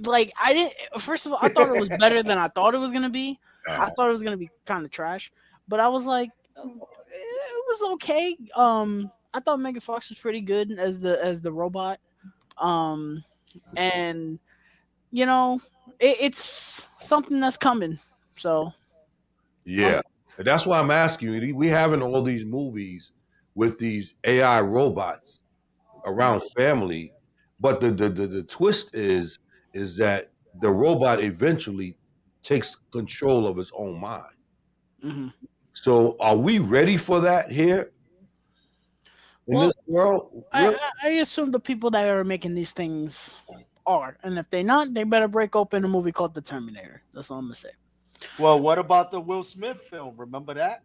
didn't. First of all, I thought it was better than I thought it was gonna be. I thought it was gonna be kind of trash, but I was like, it was okay. I thought Megan Fox was pretty good as the robot. And it's something that's coming. So yeah, and that's why I'm asking you. We having all these movies with these AI robots around family, but the twist is that the robot eventually takes control of its own mind. Mm-hmm. So are we ready for that here in this world? I assume the people that are making these things are, and if they're not, they better break open a movie called The Terminator. That's all I'm gonna say. Well, what about the Will Smith film? Remember that?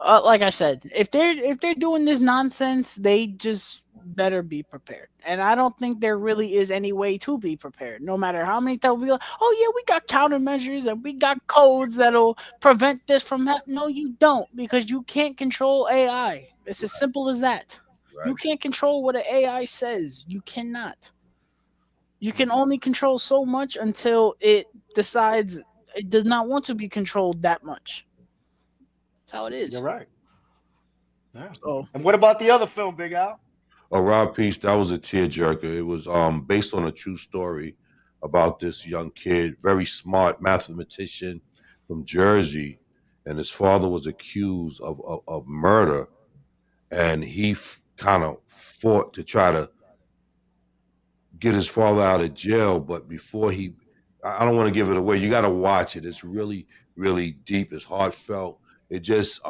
Like I said, if they're doing this nonsense, they just better be prepared. And I don't think there really is any way to be prepared. No matter how many times we go, oh yeah, we got countermeasures and we got codes that'll prevent this from happening. No, you don't, because you can't control AI. It's as simple as that. Right. You can't control what an AI says. You cannot. You can only control so much until it decides it does not want to be controlled that much. That's how it is. You're right. Yeah. Oh. And what about the other film, Big Al? Rob Peace, that was a tearjerker. It was based on a true story about this young kid, very smart mathematician from Jersey, and his father was accused of murder, and he kind of fought to try to get his father out of jail. But before I don't want to give it away. You got to watch it. It's really, really deep. It's heartfelt. It just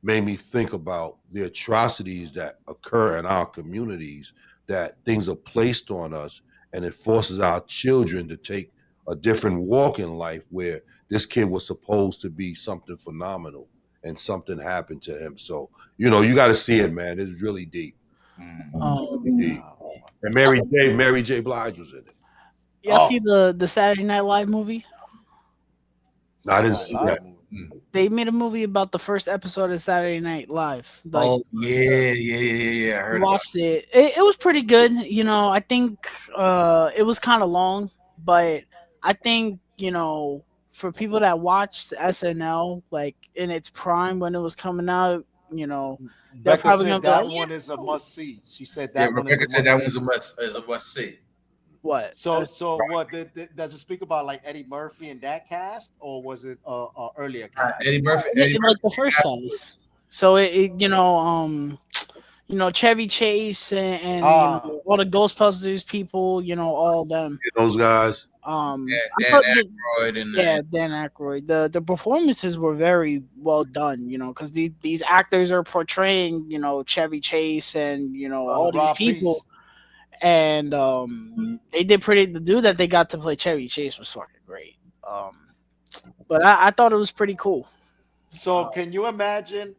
made me think about the atrocities that occur in our communities, that things are placed on us, and it forces our children to take a different walk in life, where this kid was supposed to be something phenomenal and something happened to him. So, you got to see it, man. It is really deep. Really deep. And Mary J. Blige was in it. Y'all see the Saturday Night Live movie? No, I didn't see that. They made a movie about the first episode of Saturday Night Live. Yeah. I heard watched it. It was pretty good. I think it was kind of long, but I think for people that watched SNL like in its prime when it was coming out, they're probably gonna that one is a must see. She said that one. Rebecca said that one's a must see. What? So what does it speak about, like Eddie Murphy and that cast, or was it earlier cast? Eddie Murphy, like the first cast. So Chevy Chase and all the Ghostbusters people, all of them. Those guys. I thought Dan Aykroyd. The performances were very well done, because these actors are portraying, Chevy Chase and all these people, and they did pretty. The dude that they got to play Chevy Chase was fucking great. But I thought it was pretty cool. So can you imagine?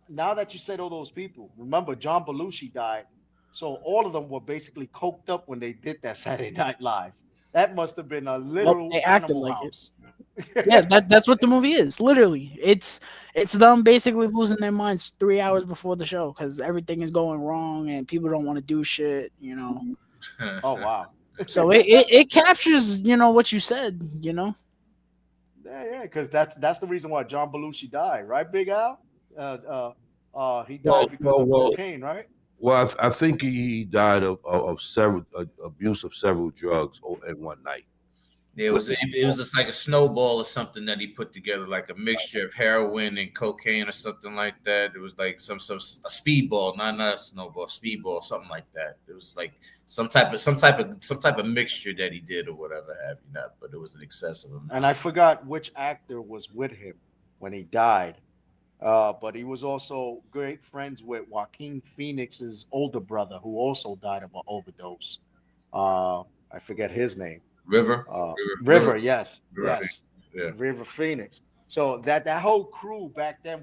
Now that you said all those people, remember John Belushi died, so all of them were basically coked up when they did that Saturday Night Live. That must have been a literal they acted Animal like House. Yeah, that's what the movie is. Literally, it's them basically losing their minds 3 hours before the show because everything is going wrong and people don't want to do shit. Oh wow! So it captures what you said. Yeah, because that's the reason why John Belushi died, right, Big Al? He died because of cocaine, right? Well, I think he died of several abuse of several drugs in one night. Yeah, it was just like a snowball or something that he put together, like a mixture of heroin and cocaine or something like that. It was like a speedball, not a snowball, speedball, something like that. It was like some type of mixture that he did or whatever have you not, but it was an excessive amount. And I forgot which actor was with him when he died. But he was also great friends with Joaquin Phoenix's older brother, who also died of an overdose. I forget his name. River, yes. Yeah. River Phoenix. So that whole crew back then,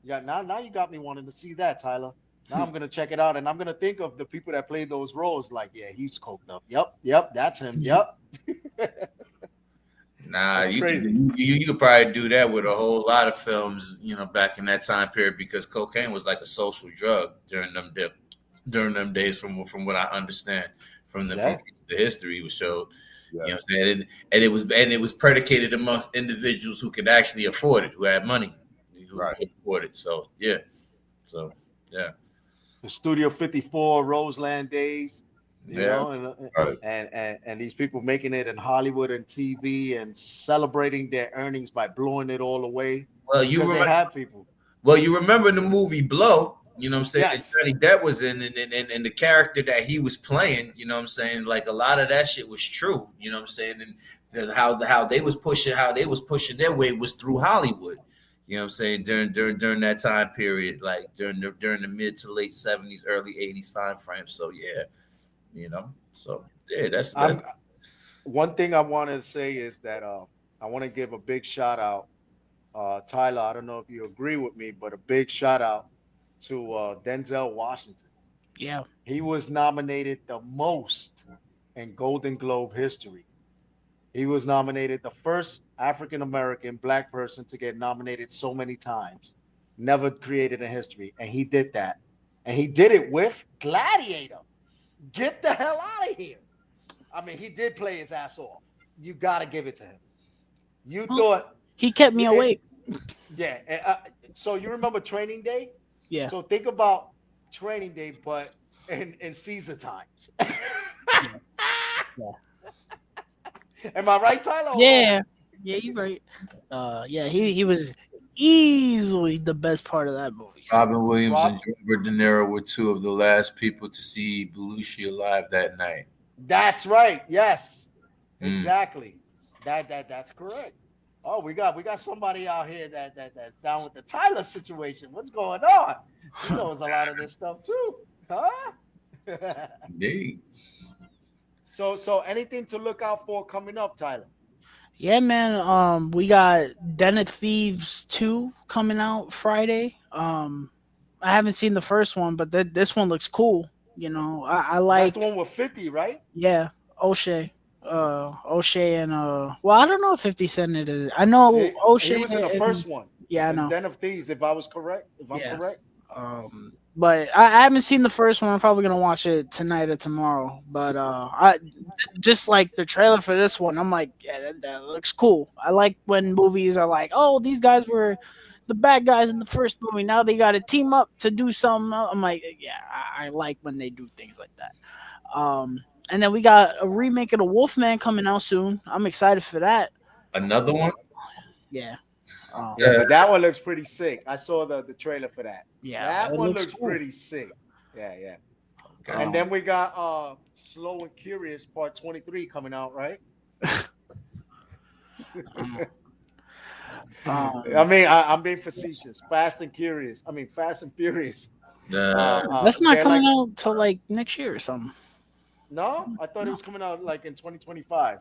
now you got me wanting to see that, Tyler. Now I'm gonna check it out, and I'm gonna think of the people that played those roles. Like, yeah, he's coked up. Yep, that's him. Yep. Nah, you could probably do that with a whole lot of films, back in that time period, because cocaine was like a social drug during them days, from what I understand from the history was showed. You know what I'm saying? And it was predicated amongst individuals who could actually afford it, who had money, who could afford it. So yeah. The Studio 54, Roseland days, and these people making it in Hollywood and TV and celebrating their earnings by blowing it all away. Well, you remember the movie Blow. You know what I'm saying? Yes. Johnny Depp was in and the character that he was playing, you know what I'm saying? Like a lot of that shit was true, you know what I'm saying? And how they was pushing their way was through Hollywood. You know what I'm saying? During that time period, like during the mid to late 70s, early 80s time frame. So that's one thing I want to say is that I want to give a big shout out, Tyler. I don't know if you agree with me, but a big shout out to Denzel Washington. Yeah. He was nominated the most in Golden Globe history. He was nominated, the first African-American black person to get nominated so many times. Never created in history. And he did that. And he did it with Gladiator. Get the hell out of here. I mean, he did play his ass off. You got to give it to him. You thought... He kept me awake. Yeah. So you remember Training Day? Yeah. So think about Training Day, but in Caesar times. Yeah. Am I right, Tyler? Yeah, you're right. He was easily the best part of that movie. Robin Williams and Robert De Niro were two of the last people to see Belushi alive that night. That's right. Yes, exactly. That's correct. Oh, we got somebody out here that's down with the Tyler situation. What's going on? He knows a lot of this stuff too, huh? Indeed. So anything to look out for coming up, Tyler? Yeah, man. We got Den of Thieves 2 coming out Friday. I haven't seen the first one, but this one looks cool. I like. That's the one with 50, right? Yeah, O'Shea. O'Shea and well, I don't know if 50 Cent it is. I know O'Shea. He was in the first one. Yeah, I know. Den of Thieves, if I'm correct. But I haven't seen the first one. I'm probably gonna watch it tonight or tomorrow. But I just like the trailer for this one. I'm like, yeah, that looks cool. I like when movies are like, oh, these guys were the bad guys in the first movie. Now they got to team up to do something else. I'm like, yeah, I like when they do things like that. And then we got a remake of The Wolfman coming out soon. I'm excited for that. Another one? Yeah. But that one looks pretty sick. I saw the trailer for that. Yeah, that one looks cool. Pretty sick. Yeah. Okay. And then we got Slow and Curious Part 23 coming out, right? I mean, I'm being facetious. Fast and Furious. That's not coming out till like next year or something. No, I thought it was coming out like in 2025.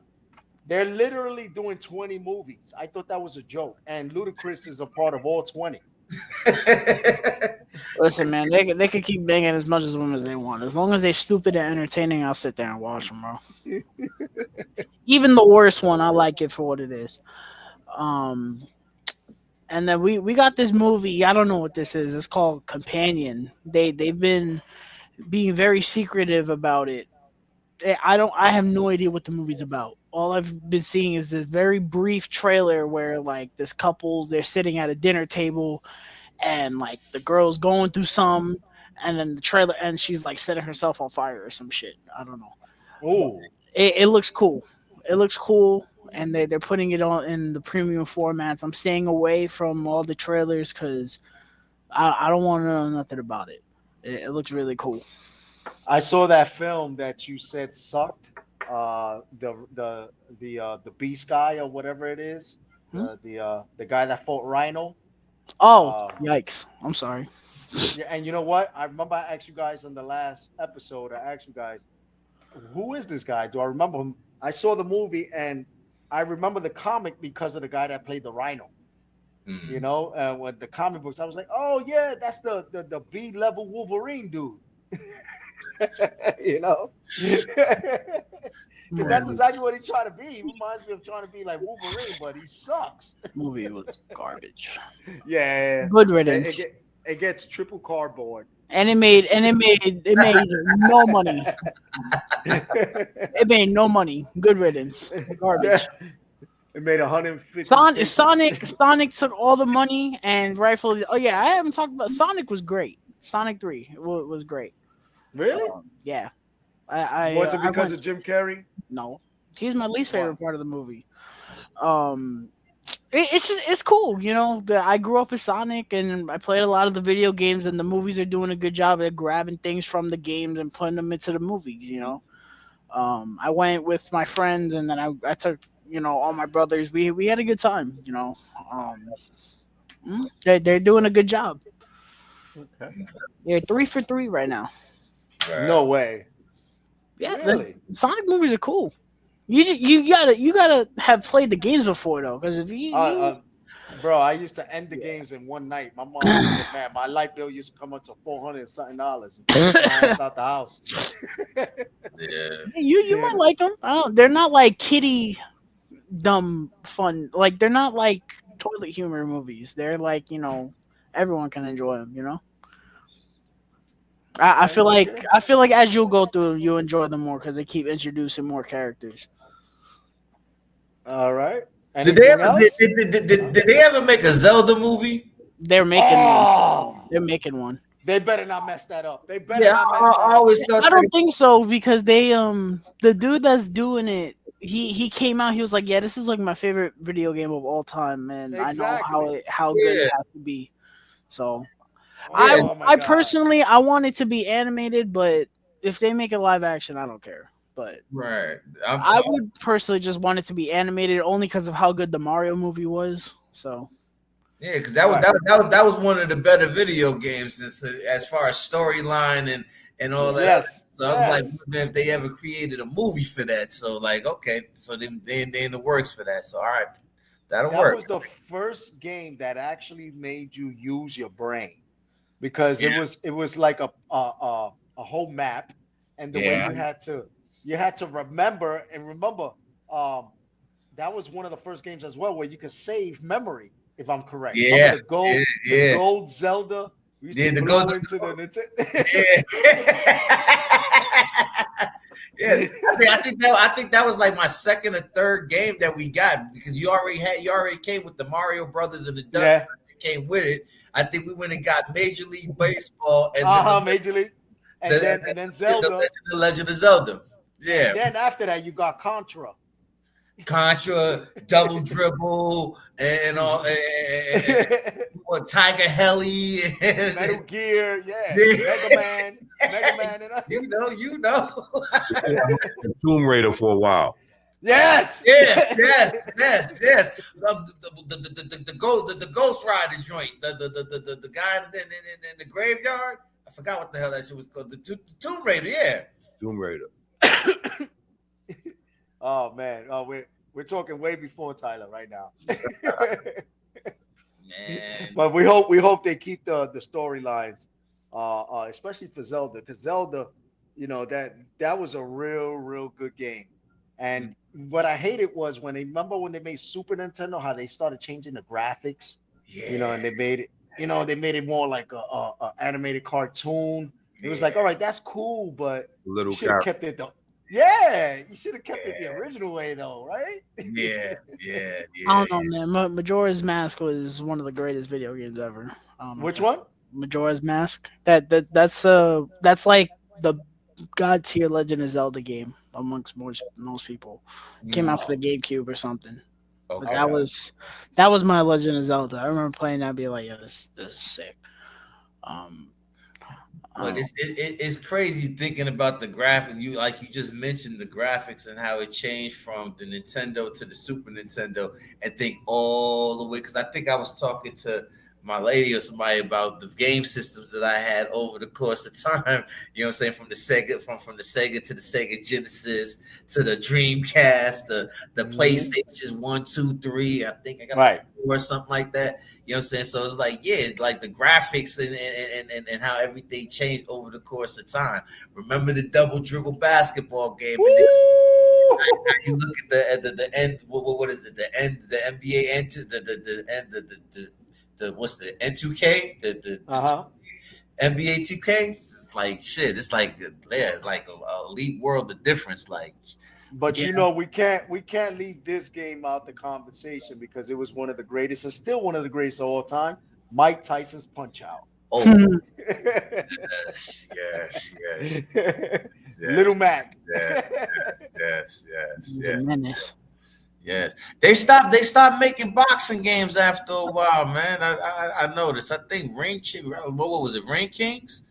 They're literally doing 20 movies. I thought that was a joke. And Ludacris is a part of all 20. Listen, man, they could keep banging as much as women as they want. As long as they're stupid and entertaining, I'll sit there and watch them, bro. Even the worst one, I like it for what it is. And then we got this movie. I don't know what this is. It's called Companion. They've been being very secretive about it. I have no idea what the movie's about. All I've been seeing is this very brief trailer where like this couple, they're sitting at a dinner table and like the girl's going through some, and then the trailer, and she's like setting herself on fire or some shit. I don't know. Oh, it looks cool. It looks cool, and they're putting it on in the premium formats. I'm staying away from all the trailers because I don't want to know nothing about it. It looks really cool. I saw that film that you said sucked. The Beast guy or whatever it is. The guy that fought Rhino. Oh, yikes! I'm sorry. Yeah, and you know what? I remember I asked you guys in the last episode. I asked you guys, who is this guy? Do I remember him? I saw the movie and I remember the comic because of the guy that played the Rhino. Mm-hmm. You know, with the comic books, I was like, oh yeah, that's the B level Wolverine dude. You know, because that's exactly what he's trying to be. He reminds me of trying to be like Wolverine, but he sucks. Movie was garbage. Yeah, good riddance. It gets triple cardboard, and it made no money. It made no money. Good riddance. Garbage. It made 150. Sonic took all the money and rightfully. Oh yeah, I haven't talked about Sonic. Was great. Sonic 3 was great. Really? Yeah. Was it because of Jim Carrey? No, he's my least favorite part of the movie. It's cool, you know. I grew up with Sonic, and I played a lot of the video games, and the movies are doing a good job at grabbing things from the games and putting them into the movies. You know, I went with my friends, and then I took all my brothers. We had a good time. You know, they're doing a good job. Okay. They're 3 for 3 right now. No way. Yeah, really? the Sonic movies are cool. You gotta have played the games before though, because if you bro, I used to end the games in one night. My mom was like, man, my light bill used to come up to $400 and something out the house. Yeah, you might like them. They're not like kiddie dumb fun. Like they're not like toilet humor movies. They're like everyone can enjoy them. You know. I feel like as you'll go through, you'll enjoy them more because they keep introducing more characters. All right. Did they ever make a Zelda movie? They're making one. They're making one. They better not mess that up. They better not mess that up. I always thought I don't think so because they the dude that's doing it, he came out, he was like, yeah, this is like my favorite video game of all time, and exactly. I know how good it has to be. So I personally I want it to be animated, but if they make it live action, I don't care. But right, I would personally just want it to be animated only because of how good the Mario movie was. So yeah, because that was one of the better video games as far as storyline and all that. Yes. So I was like, man, if they ever created a movie for that, so like, okay, so they in the works for that. So all right, that'll work. That was the first game that actually made you use your brain. Because it was like a whole map, and the way you had to remember that was one of the first games as well where you could save memory, if I'm correct. Yeah, the gold Zelda. We used to blow into yeah, I think that was like my second or third game that we got because you already came with the Mario Brothers and the Duck. Yeah. Came with it. I think we went and got Major League Baseball and Major League, and then Zelda, the Legend of Zelda. Yeah. And then after that, you got Contra. Contra, Double Dribble, and all, and Tiger Heli, Metal Gear, Mega Man, and you know. Tomb Raider for a while. Yes. The Ghost Rider joint, the guy in the graveyard. I forgot what the hell that shit was called. The Tomb Raider, yeah. Tomb Raider. Oh man, we're talking way before Tyler right now. Man. But we hope they keep the storylines, especially for Zelda, because Zelda, that was a real good game. And what I hated was when they made Super Nintendo, how they started changing the graphics, and they made it more like a animated cartoon. It was like, all right, that's cool, but you should have kept it though. Yeah, you should have kept it the original way though, right? Yeah. I don't know, man. Majora's Mask was one of the greatest video games ever. Which one? Majora's Mask. That's like the God tier Legend of Zelda game amongst most people. Came out for the GameCube or something. Okay. But that was my Legend of Zelda. I remember playing that and being like, yeah, this is sick. But it's crazy thinking about the graphics. You just mentioned the graphics and how it changed from the Nintendo to the Super Nintendo, and think all the way, because I think I was talking to my lady or somebody about the game systems that I had over the course of time. You know what I'm saying? From the Sega, from the Sega to the Sega Genesis to the Dreamcast, the PlayStation 1, 2, 3. I think I got 4 or something like that. You know what I'm saying? So it's like, like the graphics and how everything changed over the course of time. Remember the Double Dribble basketball game? And you look at the end. What is it? The end. The NBA end. The end. The what's the N2K? The NBA 2K? It's like shit. It's like like a elite world of difference. Like, but we can't leave this game out the conversation because it was one of the greatest and still one of the greatest of all time. Mike Tyson's Punch Out. Oh, yes. Little Mac. Yes. He's a menace. Yes, they stopped making boxing games after a while, man. I noticed. I think what was it? Ring Kings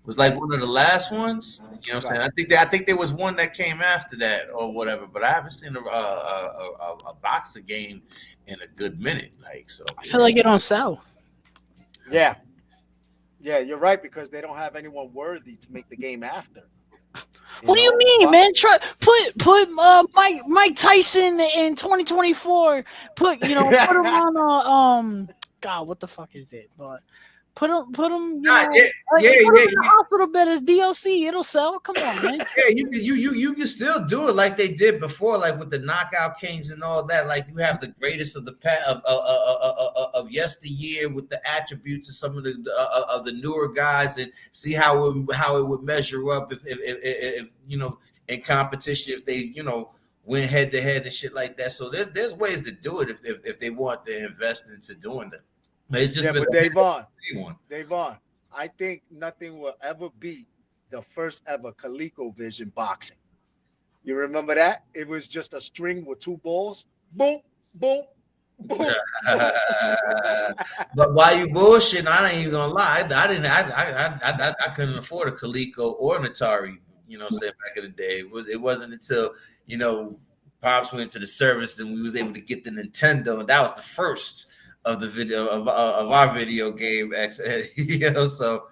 was like one of the last ones. You know what I'm saying? I think there was one that came after that or whatever. But I haven't seen a boxing game in a good minute. Like, so I feel like it don't sell. Yeah, you're right, because they don't have anyone worthy to make the game after. What do you mean, man? Put Mike Tyson in 2024. Put him on God, what the fuck is it? But put him. Put him in the hospital bed as DLC. It'll sell. Come on, man. Yeah, you can still do it like they did before, like with the Knockout Kings and all that. Like you have the greatest of the of yesteryear with the attributes of some of the newer guys, and see how it would measure up if in competition, if they went head to head and shit like that. So there's ways to do it if they want to invest into doing that. But it's just but Davon, I think nothing will ever beat the first ever ColecoVision boxing. You remember that? It was just a string with 2 balls. Boom, boom, boom. But while you bullshitting, I ain't even gonna lie. I couldn't afford a Coleco or an Atari. You know what I'm saying? Back in the day, it wasn't until Pops went to the service and we was able to get the Nintendo, and that was the first of the video of our video game. So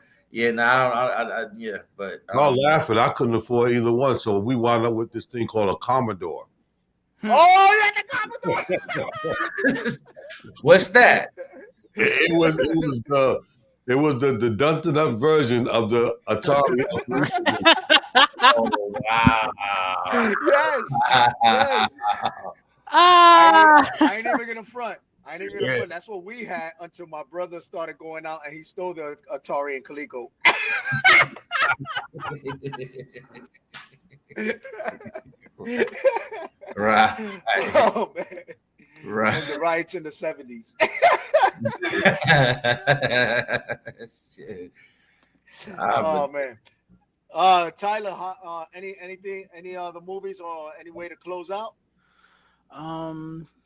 but I'm laughing. I couldn't afford either one, so we wound up with this thing called a Commodore. Oh, yeah, the Commodore. What's that? It was the dumped up version of the Atari. Oh, wow. Yes. I ain't even gonna front. That's what we had until my brother started going out and he stole the Atari and Coleco. Right. Oh man. Right. And the riots in the 70s. Shit. Oh man. Tyler, any other movies or any way to close out?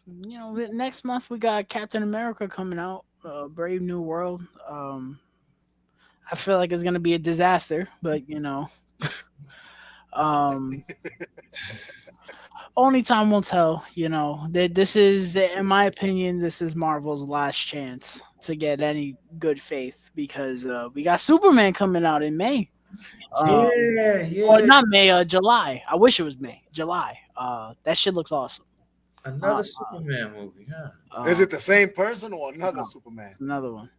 Next month we got Captain America coming out, Brave New World. I feel like it's gonna be a disaster, but only time will tell. This is, in my opinion, this is Marvel's last chance to get any good faith because we got Superman coming out in May. Well, not May, July. I wish it was May, July. That shit looks awesome. Another Superman movie, huh? Is it the same person or another Superman? It's another one.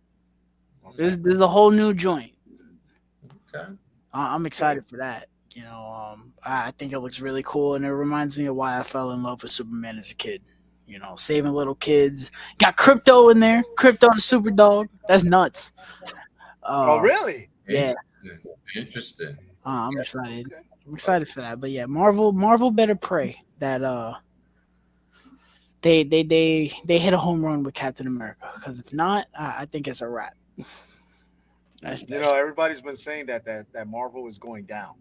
Okay. There's a whole new joint. Okay. I'm excited for that. I think it looks really cool, and it reminds me of why I fell in love with Superman as a kid. Saving little kids. Got Crypto in there. Crypto the super dog. That's nuts. Oh, really? Yeah. Interesting. I'm excited. I'm excited for that. But yeah, Marvel better pray that they hit a home run with Captain America, because if not, I think it's a wrap. Everybody's been saying that Marvel is going down.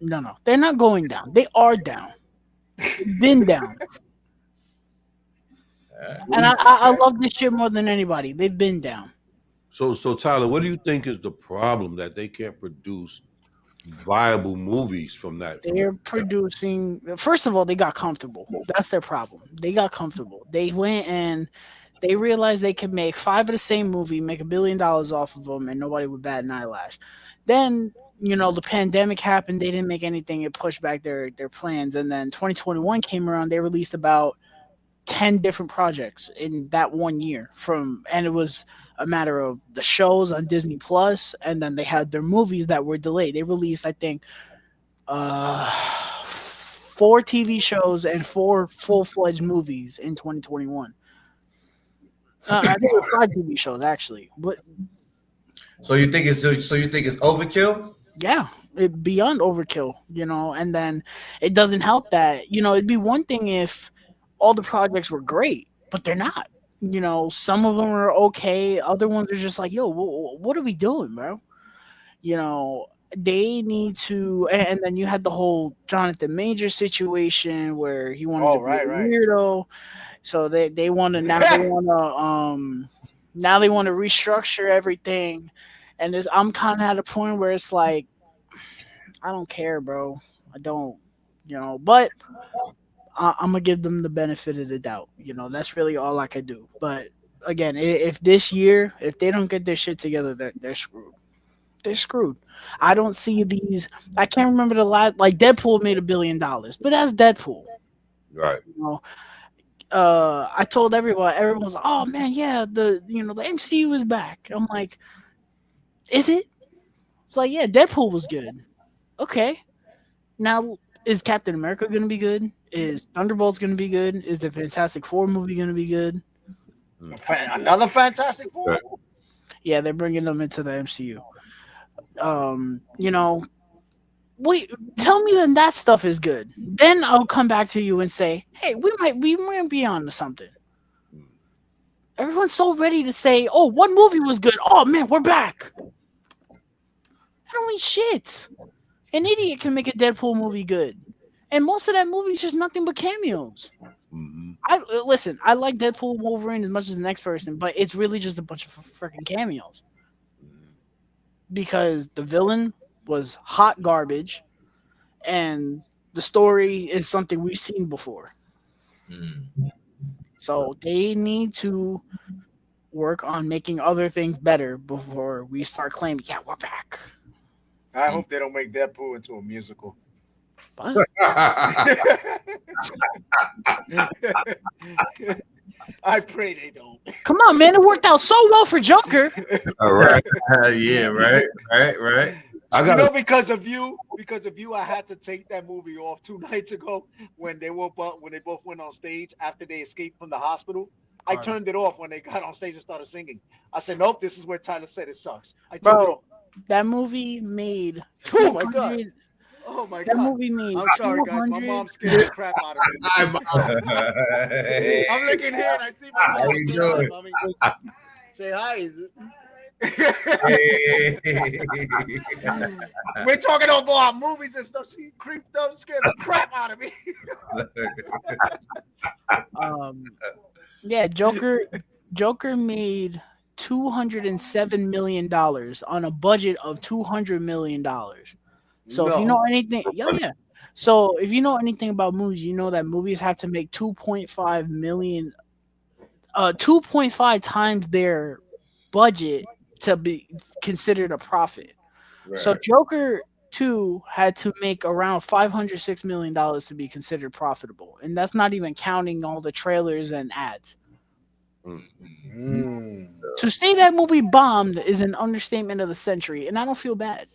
No, they're not going down. They are down. They've been down. And I love this shit more than anybody. They've been down. So Tyler, what do you think is the problem that they can't produce viable movies from that? They're producing. First of all, they got comfortable. That's their problem. They got comfortable. They went and they realized they could make 5 of the same movie, make $1 billion off of them, and nobody would bat an eyelash. Then, the pandemic happened. They didn't make anything. It pushed back their plans. And then 2021 came around. They released about 10 different projects in that 1 year. And it was a matter of the shows on Disney Plus, and then they had their movies that were delayed. They released, I think, 4 TV shows and 4 full-fledged movies in 2021. I think it was 5 TV shows actually. But so you think it's overkill? Yeah, beyond overkill, and then it doesn't help that, it'd be one thing if all the projects were great, but they're not. Some of them are okay. Other ones are just like, yo, what are we doing, bro? They need to. And then you had the whole Jonathan Major situation where he wanted to be a weirdo. So they want to now they want to restructure everything. And I'm kind of at a point where it's like, I don't care, bro. I don't, but I'm going to give them the benefit of the doubt. That's really all I could do. But again, if this year, if they don't get their shit together, they're screwed. They're screwed. I don't see these. I can't remember the last, like Deadpool made $1 billion, but that's Deadpool. Right. I told everyone's, oh man, yeah, the MCU is back. I'm like, is it? It's like, yeah, Deadpool was good. Okay. Now, is Captain America going to be good? Is Thunderbolts going to be good? Is the Fantastic Four movie going to be good? Another Fantastic Four? Yeah, they're bringing them into the MCU. Wait, tell me that stuff is good. Then I'll come back to you and say, hey, we might be on to something. Everyone's so ready to say, oh, one movie was good. Oh, man, we're back. I don't mean shit. An idiot can make a Deadpool movie good. And most of that movie is just nothing but cameos. Mm-hmm. I like Deadpool Wolverine as much as the next person, but it's really just a bunch of freaking cameos. Because the villain was hot garbage, and the story is something we've seen before. So they need to work on making other things better before we start claiming, yeah, we're back. I hope they don't make Deadpool into a musical. What? I pray they don't. Come on, man. It worked out so well for Joker. All right. Yeah, right. Because of you, I had to take that movie off 2 nights ago when they both went on stage after they escaped from the hospital. I turned it off when they got on stage and started singing. I said, nope, this is where Tyler said it sucks. I turned it off. That movie made Oh my god. That movie made. I'm sorry, guys. My mom scared the crap out of me. I'm looking here and I see my mom. Say hi. We're talking about our movies and stuff. She creeped up, scared the crap out of me. Yeah, Joker made $207 million on a budget of $200 million. So if you know anything, yeah. So if you know anything about movies, you know that movies have to make 2.5 times their budget to be considered a profit. Right. So Joker 2 had to make around $506 million to be considered profitable, and that's not even counting all the trailers and ads. To say that movie bombed is an understatement of the century, and I don't feel bad.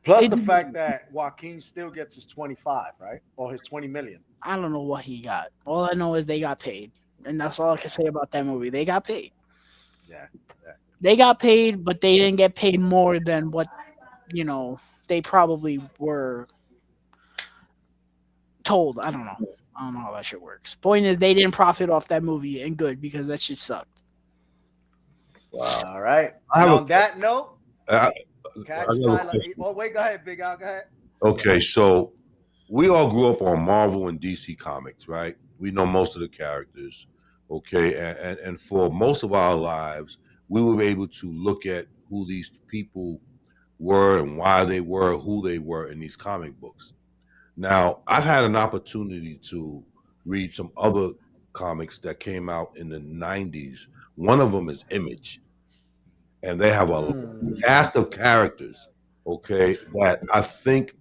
Plus the fact that Joaquin still gets his 25, right? Or his 20 million. I don't know what he got. All I know is they got paid. And that's all I can say about that movie. They got paid. Yeah. They got paid, but they didn't get paid more than what, they probably were told. I don't know how that shit works. Point is, they didn't profit off that movie, and good, because that shit sucked. Wow. All right. On that note, wait, go ahead, Big Al. Go ahead. Okay, so we all grew up on Marvel and DC comics, right? We know most of the characters, okay? And for most of our lives, we were able to look at who these people were and why they were who they were in these comic books. Now, I've had an opportunity to read some other comics that came out in the 90s. One of them is Image. And they have a cast of characters, okay, that I think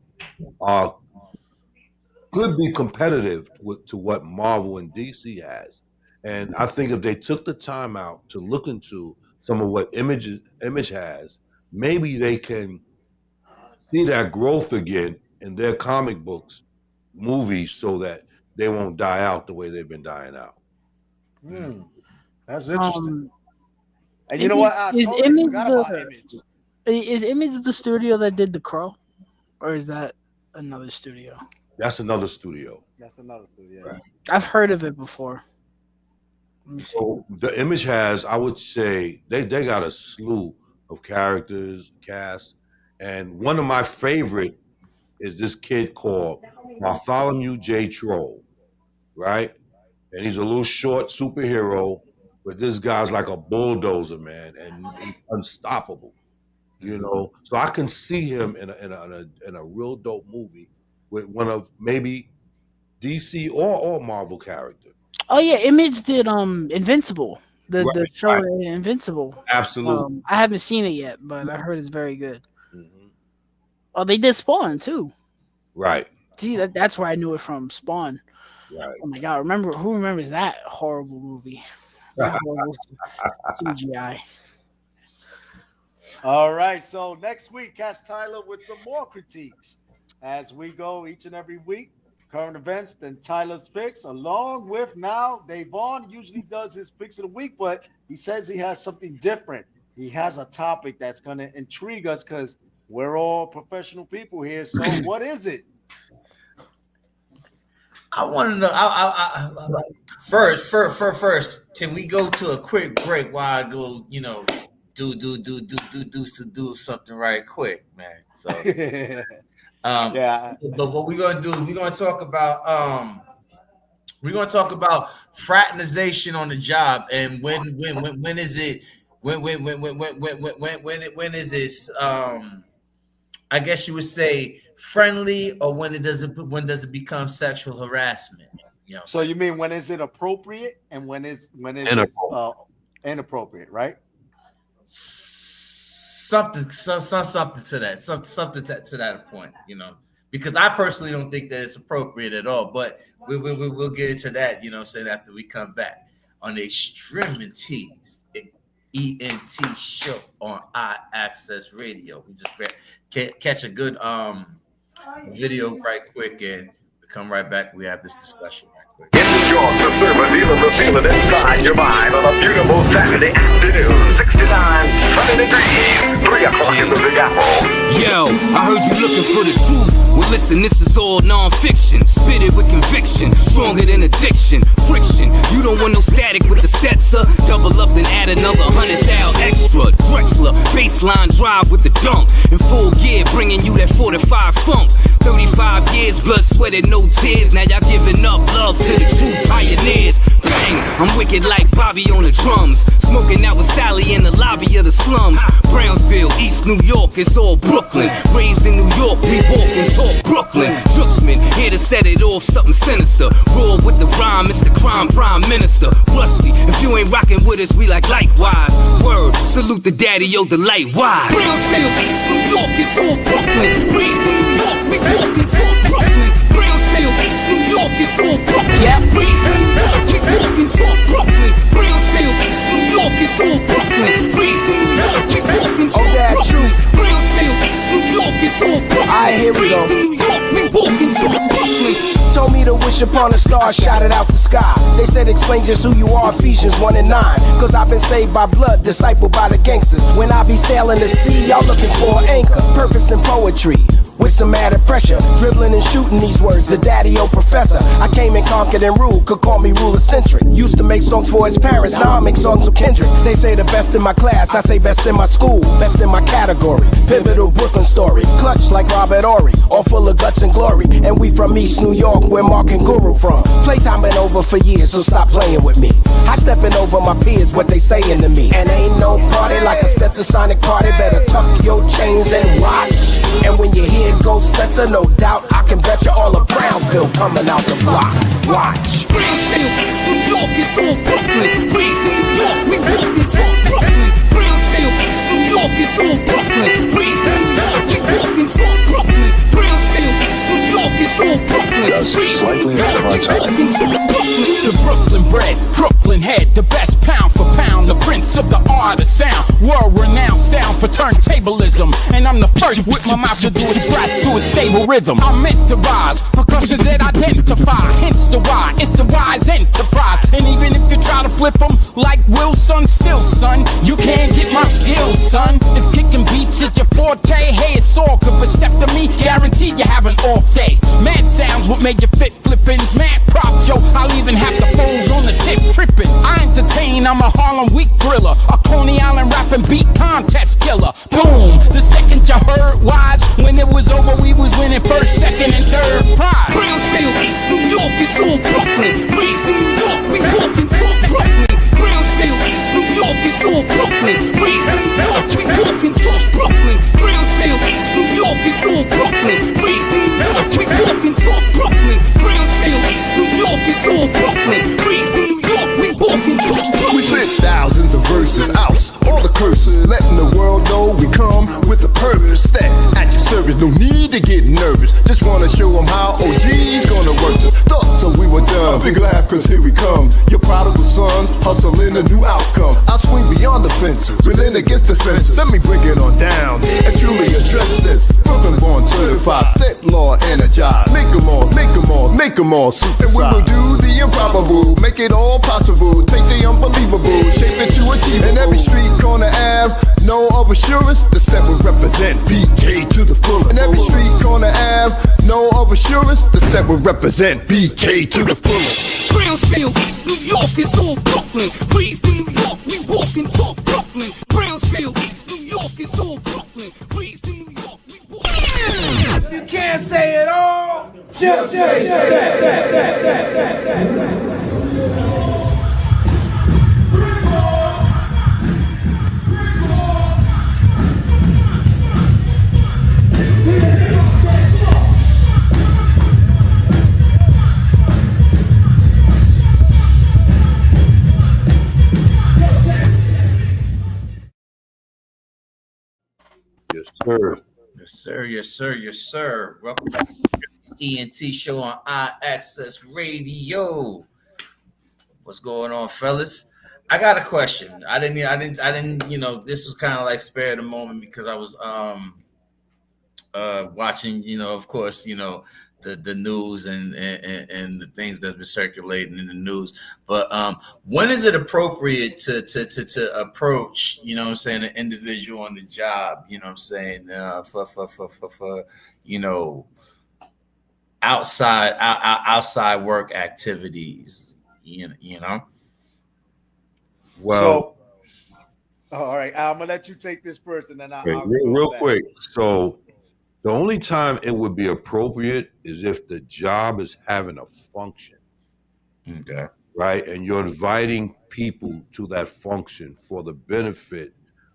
could be competitive to what Marvel and DC has. And I think if they took the time out to look into some of what Image has, maybe they can see that growth again in their comic books, movies, so that they won't die out the way they've been dying out. That's interesting. And you know what? Is Image the studio that did The Crow? Or is that another studio? That's another studio. Right. I've heard of it before. So the Image has, I would say, they got a slew of characters, cast, and one of my favorite is this kid called Bartholomew J. Troll, right? And he's a little short superhero, but this guy's like a bulldozer, man, and he's unstoppable, So I can see him in a real dope movie with one of maybe DC or Marvel character. Oh yeah, Image did Invincible, the show Invincible. Absolutely. I haven't seen it yet, but I heard it's very good. Oh, they did Spawn too. Right. See, that's where I knew it from, Spawn. Right. Oh my God, who remembers that horrible movie? That horrible CGI. All right, so next week, catch Tyler with some more critiques as we go each and every week. Current events, then Tyler's picks, along with now DAVON usually does his picks of the week, but he says he has something different. He has a topic that's going to intrigue us because we're all professional people here. So what is it? I want to know. First, can we go to a quick break while I go? Do something right quick, man. So, But what we're gonna do is we're gonna talk about fraternization on the job and when is it? When is this? I guess you would say friendly, or when does it become sexual harassment? So you mean when is it appropriate and when is inappropriate, right? Something to that, something to that point, because I personally don't think that it's appropriate at all. But we'll get into that, saying after we come back on the X-Tremitiez ENT show on IAXISRADIO. We just catch a good video right quick, and we come right back. We have this discussion right quick. It's the feeling inside your mind on a beautiful Saturday afternoon. 69 100 degrees, 3 o'clock in the Big Apple. Yo, I heard you looking for the truth. Well, listen, this is all non-fiction. Spit it with conviction, stronger than addiction. Friction, you don't want no static with the Stetzer. Double up and add another 100,000 extra. Drexler, baseline drive with the dunk. In full gear, bringing you that 45 funk. 35 years, blood, sweated, no tears. Now y'all giving up love to the true pioneers. Bang, I'm wicked like Bobby on the drums. Smoking out with Sally in the lobby of the slums. Brownsville, East New York, it's all Brooklyn. Raised in New York, we walk and talk Brooklyn. Jooksman, here to set it off, something sinister. Raw with the rhyme, it's the crime prime minister. Rusty, if you ain't rocking with us, we like likewise. Word, salute the daddy, yo, the light wide. Brownsville, East New York, it's all Brooklyn. Raised in New York, we walk and talk Brooklyn. Brownsville, East New York, it's all Brooklyn. Raised in New York, we walk and talk Brooklyn. Brownsville, East New York, it's all Brooklyn. Raised in New York, we walk and talk Brooklyn. Brownsville, East New York, it's all Brooklyn. Alright, here we go. Raised in New York, we walk and talk Brooklyn. Told me to wish upon a star, shot it out the sky. They said explain just who you are, Ephesians 1 and 9. Cause I've been saved by blood, discipled by the gangsters. When I be sailing the sea, y'all looking for an anchor. Purpose and poetry, with some added pressure. Dribbling and shooting these words, the daddy-o professor. I came and conquered and ruled, could call me ruler-centric. Used to make songs for his parents, now I make songs with Kendrick. They say the best in my class, I say best in my school. Best in my category, pivotal Brooklyn story. Clutch like Robert Horry, all full of guts and glory. And we from East New York, where Mark and Guru from. Playtime been over for years, so stop playing with me. I stepping over my peers, what they saying to me. And ain't no party like a Stetsasonic party. Better tuck your chains and watch. And when you hear Ghost Stetson, no doubt I can bet you all of Brownsville coming out the block. Watch. Brownsville, East New York, it's all Brooklyn. Raised in New York, we walk and talk Brooklyn. Brownsville, East New York, it's all Brooklyn. Raised in New York, we walk and talk Brooklyn. Brownsville, East New York, it's all Brooklyn. Slightly ahead of our time. The Brooklyn bred, Brooklyn head, the best pound for pound, the prince of the art of sound, world-renowned sound for turntablism. And I'm the first with my mouth to do a scratch to a stable rhythm. I'm meant to rise, percussions that identify, hence the why, it's the wise enterprise. And even if you try to flip them like Wilson, still son, you can't get my skills, son. If kicking beats is your forte, hey, it's all good, but step to me, guaranteed you have an off day. Mad sounds what made you fit flippins, mad props, yo, I'll even have the foes on the tip tripping. I entertain, I'm a Harlem week thriller, a Coney Island rapping beat contest killer. Boom, the second you heard wise, when it was over we was winning first, second, and third prize. Brownsville, East New York, it's all Brooklyn. Raised in New York, we walk and talk Brooklyn. Brownsville, East New York, it's all Brooklyn. Raised in New York, we walk and talk Brooklyn. Brownsville, East New York, it's all Brooklyn. Raised in New York, we walk and talk Brooklyn. Brownsville, East New York, it's all Brooklyn. Raised in New York, we walk and talk Brooklyn. We spit thousands of verses, oust all the curses, letting the world know we come with a purpose. That at your service, no need to get nervous. Just wanna show them how OG's gonna work this. Thought so we were done. Big laugh, cause here we come. Your prodigal sons hustling a new outcome. I'll swing beyond the fences, reeling against the fences. Let me bring it on down and truly address this. Brooklyn born certified, step law energized. Make them all, make them all, make them all super. And we will do the improbable, make it all possible. Take the unbelievable, shape it to achievable. And every street corner Ave, no of assurance, the step will represent BK to the fullest. And every street corner Ave, no of assurance, the step will represent BK to the fullest. Brownsville, East New York, it's all Brooklyn. Raised in New York, we walk and talk Brooklyn. Brownsville, East New York, it's all Brooklyn. Raised in New York, we walk. If you can't say it all, just say that. Yes, sir. Yes, sir. Yes, sir. Yes, sir. Welcome back to the ENT show on IAXISRADIO. What's going on, fellas? I got a question. I didn't. You know, this was kind of like spare of the moment because I was watching. You know, of course, you know, the news and the things that's been circulating in the news. But when is it appropriate to approach, you know what I'm saying, an individual on the job, you know what I'm saying, for you know, outside work activities, you know? Well, all right, I'm gonna let you take this first, and then I'll real quick. So the only time it would be appropriate is if the job is having a function. Okay. Right? And you're inviting people to that function for the benefit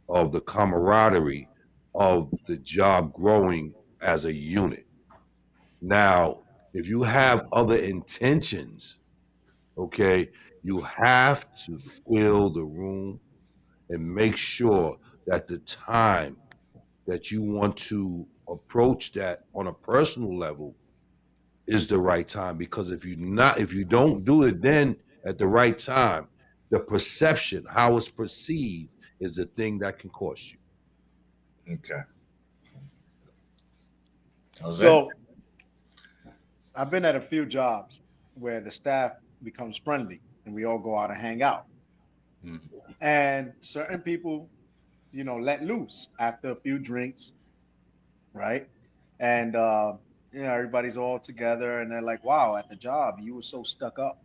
of the camaraderie of the job growing as a unit. Now, if you have other intentions, okay, you have to fill the room and make sure that the time that you want to approach that on a personal level is the right time. Because if you don't do it then at the right time, the perception, how it's perceived, is the thing that can cost you. Okay. So I've been at a few jobs where the staff becomes friendly and we all go out and hang out. And certain people, you know, let loose after a few drinks, right? And you know, everybody's all together and they're like, wow, at the job, you were so stuck up.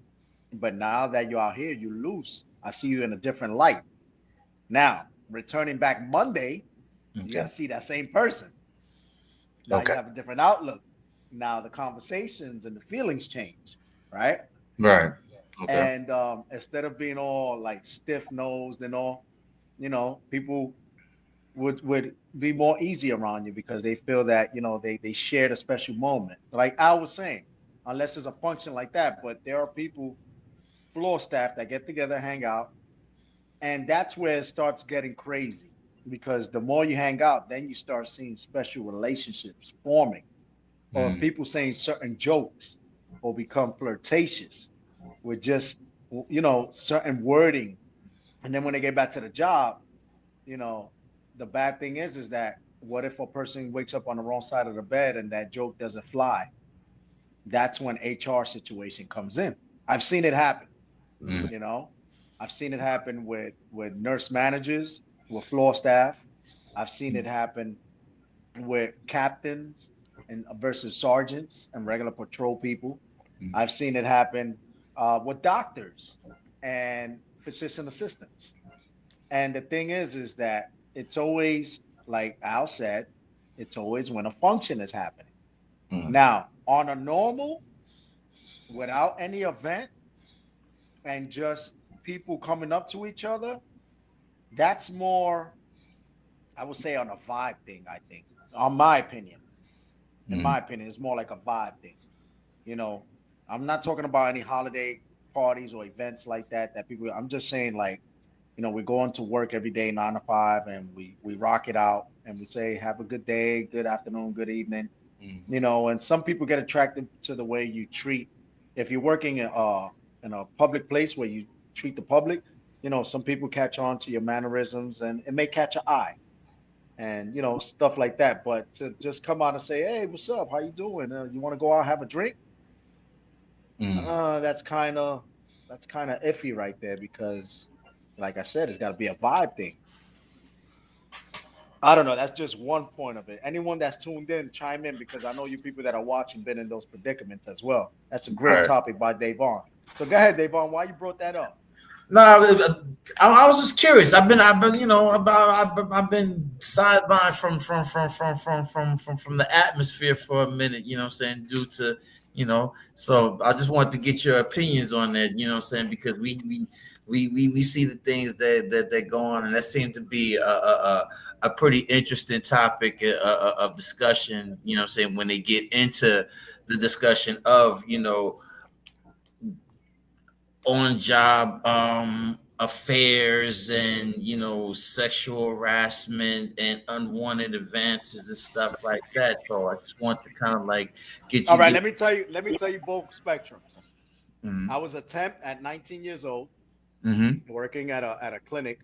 But now that you're out here, you're loose. I see you in a different light. Now, returning back Monday, you got to see that same person. Now you have a different outlook. Now the conversations and the feelings change, right? Right. Okay. And instead of being all like stiff-nosed and all, you know, people would be more easy around you because they feel that, you know, they shared a special moment. Like I was saying, unless it's a function like that, but there are people, floor staff, that get together, hang out, and that's where it starts getting crazy because the more you hang out, then you start seeing special relationships forming, or people saying certain jokes or become flirtatious with just, you know, certain wording. And then when they get back to the job, you know, the bad thing is that what if a person wakes up on the wrong side of the bed and that joke doesn't fly? That's when HR situation comes in. I've seen it happen. You know, I've seen it happen with nurse managers, with floor staff. I've seen it happen with captains and versus sergeants and regular patrol people. I've seen it happen with doctors and physician assistants. And the thing is that it's always, like Al said, it's always when a function is happening. Now, on a normal, without any event, and just people coming up to each other, that's more, I would say, on a vibe thing, I think. On my opinion. In my opinion, it's more like a vibe thing. You know, I'm not talking about any holiday parties or events like that people, I'm just saying, like, you know, we go into work every day 9 to 5 and we rock it out and we say, have a good day, good afternoon, good evening. You know, and some people get attracted to the way you treat, if you're working in a public place where you treat the public, you know, some people catch on to your mannerisms and it may catch an eye and, you know, stuff like that. But to just come out and say, hey, what's up? How you doing? You want to go out and have a drink? That's kind of iffy right there because, like I said, it's got to be a vibe thing. I don't know. That's just one point of it. Anyone that's tuned in, chime in because I know you people that are watching been in those predicaments as well. That's a great topic by DAVON. So go ahead, DAVON. Why you brought that up? No, I was just curious. I've been, you know, I've been sidelined from the atmosphere for a minute. You know what I'm saying? Due to, you know, so I just wanted to get your opinions on that. You know what I'm saying? Because we see the things that go on, and that seemed to be a pretty interesting topic of discussion. You know what I'm saying? When they get into the discussion of, you know, on job affairs and, you know, sexual harassment and unwanted advances and stuff like that. So I just want to kind of like get you. All right, let me tell you both spectrums. I was a temp at 19 years old, working at a clinic,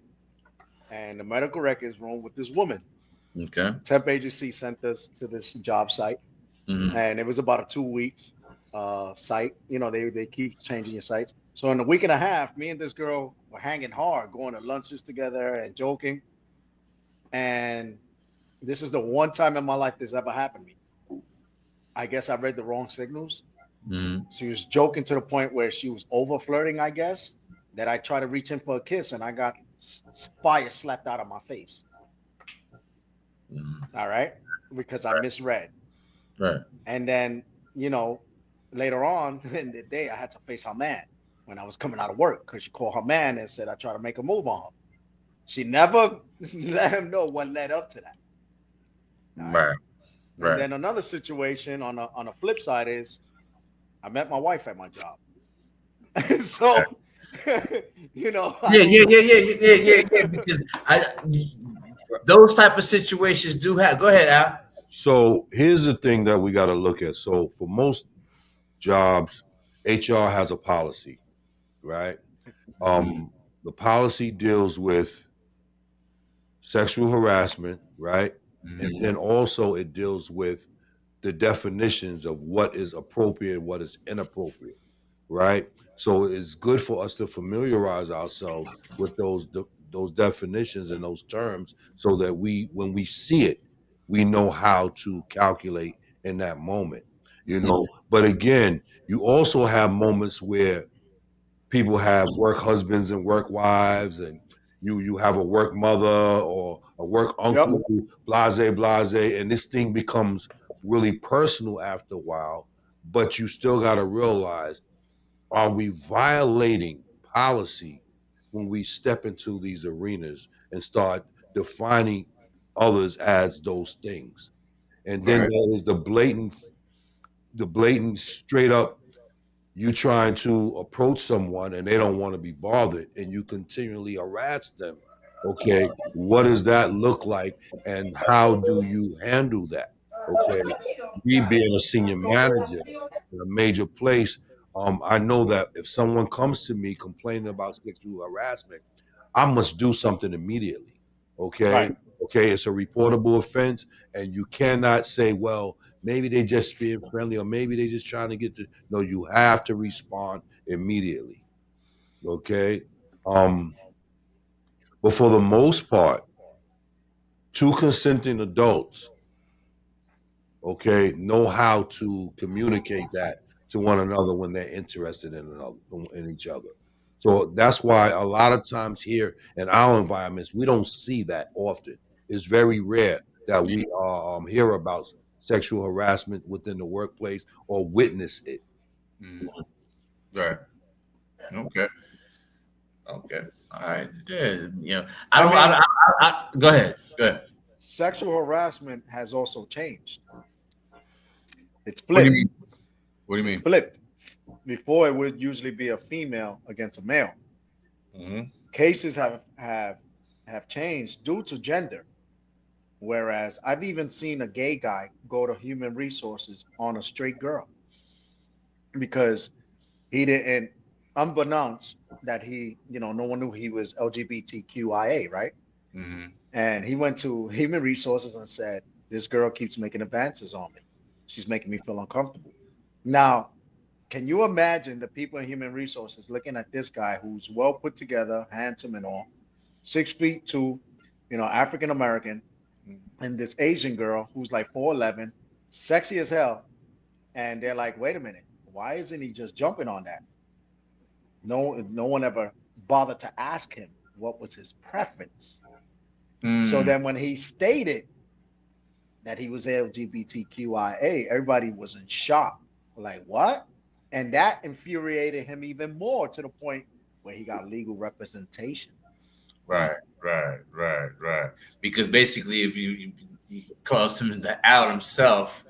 and the medical records room with this woman. Okay. Temp agency sent us to this job site, and it was about a 2 weeks site. You know, they keep changing your sites. So in a week and a half, me and this girl were hanging hard, going to lunches together and joking. And this is the one time in my life this ever happened to me. I guess I read the wrong signals. She was joking to the point where she was over flirting, I guess, that I tried to reach in for a kiss and I got fire slapped out of my face. All right, because I misread. Right. And then, you know, later on in the day, I had to face her man when I was coming out of work because she called her man and said I tried to make a move on her. She never let him know what led up to that. Right. And then another situation on a flip side is I met my wife at my job. So, you know. Yeah. Because those type of situations do have. Go ahead, Al. So here's the thing that we got to look at. So for most jobs, HR has a policy, right? The policy deals with sexual harassment, right? And then also it deals with the definitions of what is appropriate, what is inappropriate, right? So it's good for us to familiarize ourselves with those definitions and those terms so that when we see it, we know how to calculate in that moment, you know. But again, you also have moments where people have work husbands and work wives, and you have a work mother or a work uncle, blase, and this thing becomes really personal after a while. But you still got to realize, are we violating policy when we step into these arenas and start defining others as those things? And then there is the blatant straight up, you trying to approach someone and they don't want to be bothered and you continually harass them. Okay, what does that look like and how do you handle that? Okay, me being a senior manager in a major place, I know that if someone comes to me complaining about sexual harassment, I must do something immediately. Okay, okay, it's a reportable offense, and you cannot say, well, maybe they just being friendly or maybe they just trying to get to. No, you have to respond immediately. Okay, but for the most part, two consenting adults, okay, know how to communicate that to one another when they're interested in each other. So that's why a lot of times here in our environments, we don't see that often. It's very rare that we hear about sexual harassment within the workplace or witness it. Right. Okay. All right. You know, I go ahead. Sexual harassment has also changed. It's flipped. What do you mean? It's flipped. Before it would usually be a female against a male. Cases have changed due to gender. Whereas I've even seen a gay guy go to human resources on a straight girl because he didn't, unbeknownst that he, you know, no one knew he was LGBTQIA, right? And he went to human resources and said, this girl keeps making advances on me. She's making me feel uncomfortable. Now, can you imagine the people in human resources looking at this guy who's well put together, handsome and all, 6'2", you know, African American, and this Asian girl who's like 4'11", sexy as hell, and they're like, wait a minute, why isn't he just jumping on that? No one ever bothered to ask him what was his preference. So then when he stated that he was LGBTQIA, everybody was in shock. Like, what? And that infuriated him even more to the point where he got legal representation. Right. Because basically, if you caused him to out himself,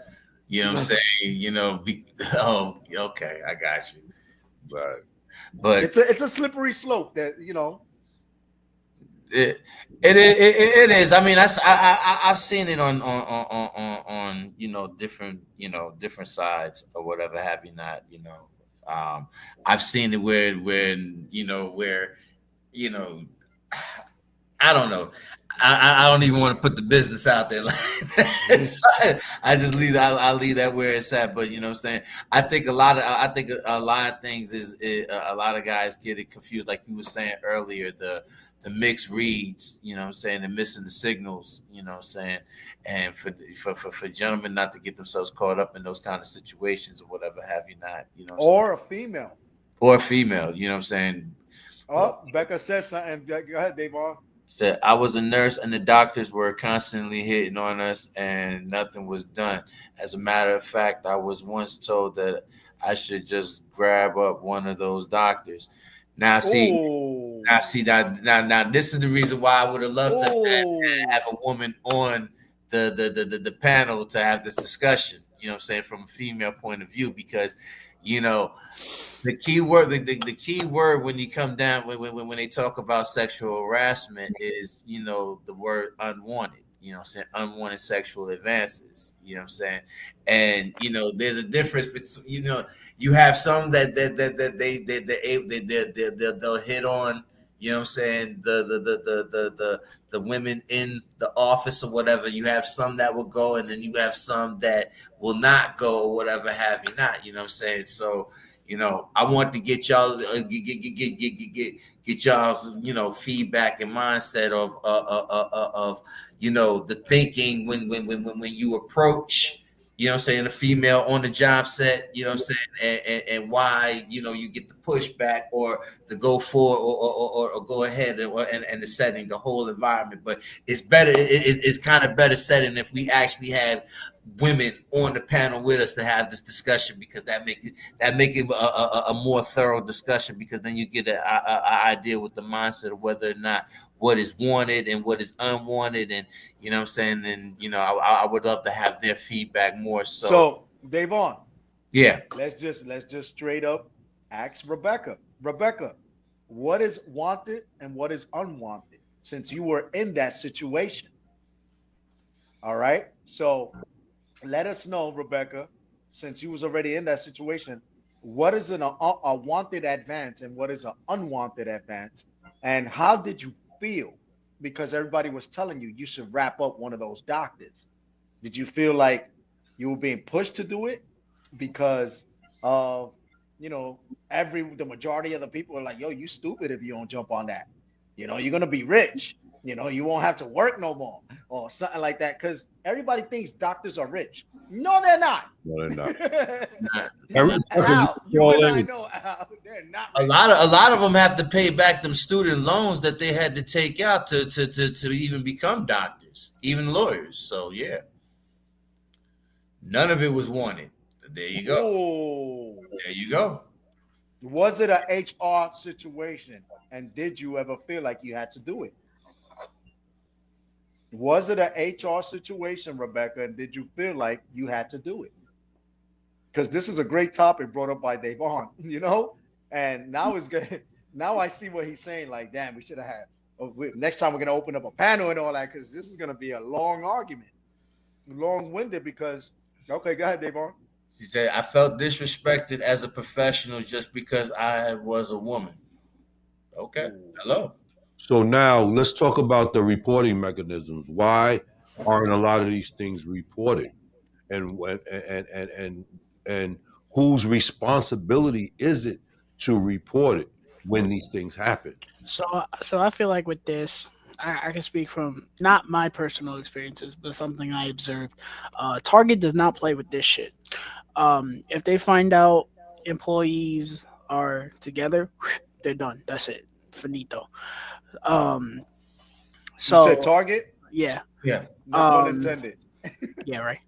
you know what I'm saying? You know, okay, I got you. But it's a slippery slope that, you know. It is. I mean, I've seen it on you know, different sides or whatever have you not, you know. I've seen it where I don't know. I don't even want to put the business out there like that. So I just leave. I leave that where it's at. But you know what I'm saying. I think a lot of things is a lot of guys get it confused, like you were saying earlier. The mixed reads, you know what I'm saying, and missing the signals, you know what I'm saying, and for gentlemen not to get themselves caught up in those kind of situations or whatever have you not, you know. Or a female. Or a female, you know what I'm saying. Oh, Becca said something. Go ahead, Davon. Said I was a nurse and the doctors were constantly hitting on us and nothing was done. As a matter of fact, I was once told that I should just grab up one of those doctors. Now this is the reason why I would have loved to have a woman on the panel to have this discussion, you know what I'm saying, from a female point of view, because you know the key word when you come down when they talk about sexual harassment is, you know, the word unwanted, you know what I'm saying, unwanted sexual advances, you know what I'm saying. And you know there's a difference between, you know, you have some that they'll hit on, you know what I'm saying, the women in the office or whatever. You have some that will go, and then you have some that will not go or whatever have you not, you know what I'm saying. So you know, I want to get y'all get y'all's, you know, feedback and mindset of you know, the thinking when you approach, you know what I'm saying, a female on the job set, you know what I'm saying, and why, you know, you get the pushback or the go for or go ahead and the setting, the whole environment. But it's better, it's kind of better setting if we actually have women on the panel with us to have this discussion, because that make it a more thorough discussion, because then you get an idea with the mindset of whether or not what is wanted and what is unwanted, and you know what I'm saying, and you know I would love to have their feedback more. So Davon, yeah, let's just straight up ask Rebecca, what is wanted and what is unwanted, since you were in that situation. All right, so let us know, Rebecca, since you was already in that situation, what is a wanted advance and what is an unwanted advance, and how did you feel? Because everybody was telling you should wrap up one of those doctors. Did you feel like you were being pushed to do it because of, you know, the majority of the people are like, yo, you stupid if you don't jump on that. You know, you're gonna be rich. You know, you won't have to work no more or something like that, because everybody thinks doctors are rich. No, they're not. No, they're not. You and I know they're not rich. A lot of them have to pay back them student loans that they had to take out to even become doctors, even lawyers. So yeah, none of it was wanted. There you go. Oh. There you go. Was it a HR situation, and did you ever feel like you had to do it? Was it an HR situation, Rebecca, and did you feel like you had to do it? Because this is a great topic brought up by Davon, you know? And now it's good. Now I see what he's saying. Like, damn, we should have had. Next time we're going to open up a panel and all that, because this is going to be a long argument. Long-winded because, okay, go ahead, Davon. She said, I felt disrespected as a professional just because I was a woman. Okay, hello. So now let's talk about the reporting mechanisms. Why aren't a lot of these things reported, and whose responsibility is it to report it when these things happen? So I feel like with this, I can speak from not my personal experiences, but something I observed. Target does not play with this shit. If they find out employees are together, they're done. That's it. Finito. You said Target? Yeah. Yeah. No pun intended. Yeah, right.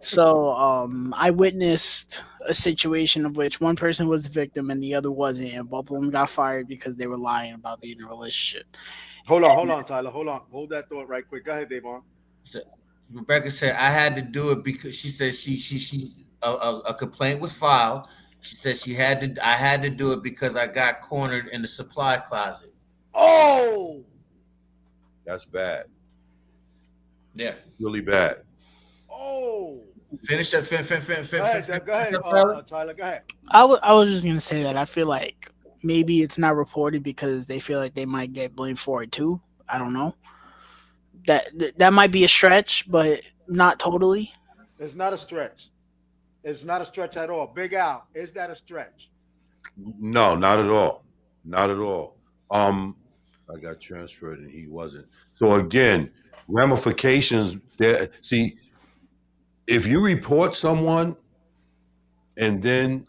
So I witnessed a situation of which one person was the victim and the other wasn't, and both of them got fired because they were lying about being in a relationship. Hold on, Tyler. Hold on. Hold that thought right quick. Go ahead, Davon. Rebecca said, I had to do it because she said a complaint was filed. She said I had to do it because I got cornered in the supply closet. Oh, that's bad. Yeah, really bad. Oh, finish that. Go ahead, Tyler. Go ahead. I was just gonna say that I feel like maybe it's not reported because they feel like they might get blamed for it too. I don't know. that might be a stretch, but not totally. It's not a stretch. It's not a stretch at all. Big Al, is that a stretch? No, not at all. Not at all. I got transferred and he wasn't. So again, ramifications there. See, if you report someone and then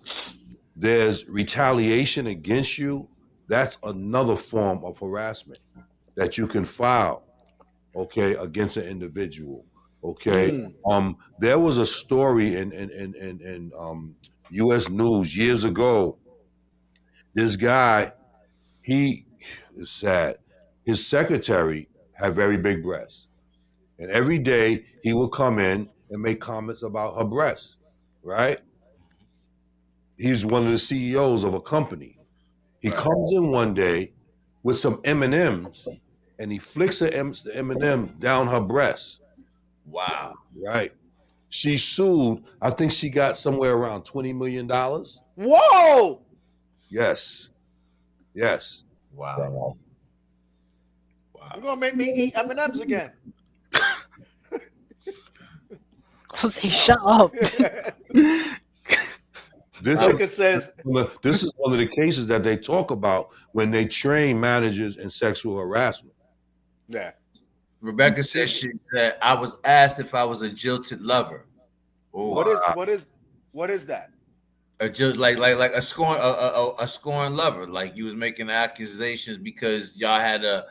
there's retaliation against you, that's another form of harassment that you can file, okay, against an individual. Okay. There was a story in US News years ago. This guy, he is sad. His secretary had very big breasts. And every day he would come in and make comments about her breasts, right? He's one of the CEOs of a company. He comes in one day with some M&Ms and he flicks the M&M down her breast. Wow. Right. She sued. I think she got somewhere around $20 million. Whoa. Yes. Yes. Wow. You're gonna make me eat M&Ms again. Jose, shut up. This is one of the cases that they talk about when they train managers in sexual harassment. Yeah. Rebecca says that I was asked if I was a jilted lover. Ooh. What is that? Just like a scorn lover, like you was making accusations because y'all had an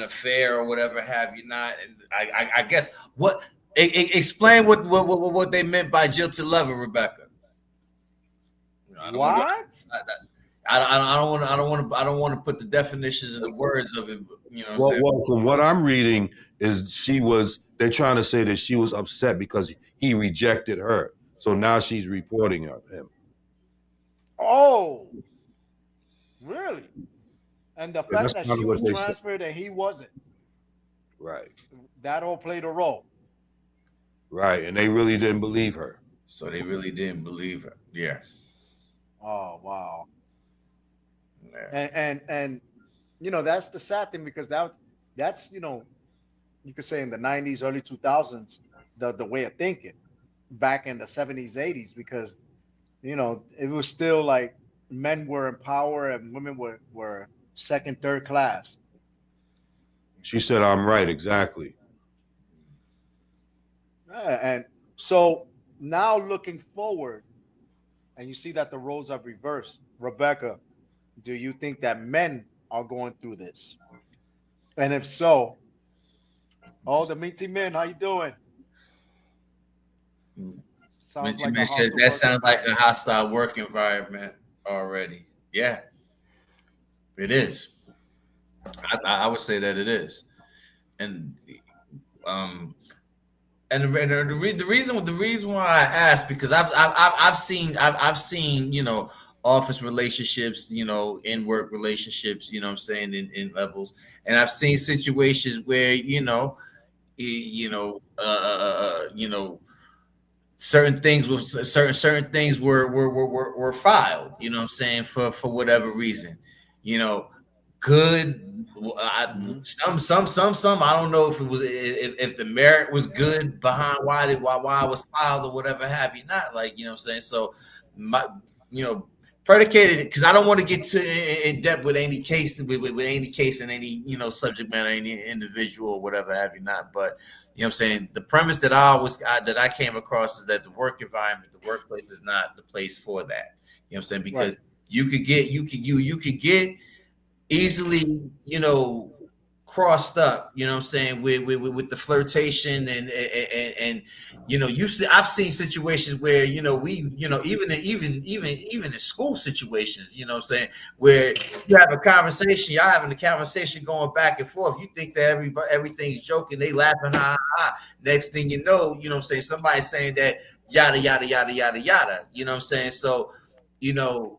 affair or whatever have you not. And I guess what explain what they meant by jilted lover, Rebecca. What? I don't want to put the definitions and the words of it. You know. Well, from what I'm reading is they're trying to say that she was upset because he rejected her, so now she's reporting him. Oh, really? And the fact that she was transferred and he wasn't. Right. That all played a role. Right, and they really didn't believe her. So they really didn't believe her. Yeah. Oh wow. Yeah. And you know, that's the sad thing because that's you know, you could say in the 90s, early 2000s, the way of thinking back in the 70s, 80s, because you know, it was still like men were in power and women were second, third class. She said, I'm right, exactly. And so now looking forward, and you see that the roles have reversed. Rebecca, do you think that men are going through this? And if so, the meaty men, how you doing? Sounds like a hostile work environment already. Yeah, it is. I would say that it is, and the reason why I asked, because I've seen you know, office relationships, you know, in work relationships, you know what I'm saying, in levels, and I've seen situations where you know certain things were filed, you know what I'm saying, for whatever reason, you know, good. Some I don't know if it was if the merit was good behind why it was filed or whatever have you not, like, you know what I'm saying. So predicated, because I don't want to get too in depth with any case with any case and any, you know, subject matter, any individual or whatever have you not, but you know what I'm saying, the premise that I came across is that the work environment, the workplace is not the place for that. You know what I'm saying? Because you could get easily, you know, crossed up, you know what I'm saying, with the flirtation and you know, I've seen situations where, you know, even in school situations, you know what I'm saying, where you have a conversation, y'all having a conversation going back and forth, you think that everything's joking, they laughing, ha ha. Next thing you know what I'm saying, somebody's saying that yada yada yada yada yada, you know what I'm saying. So, you know,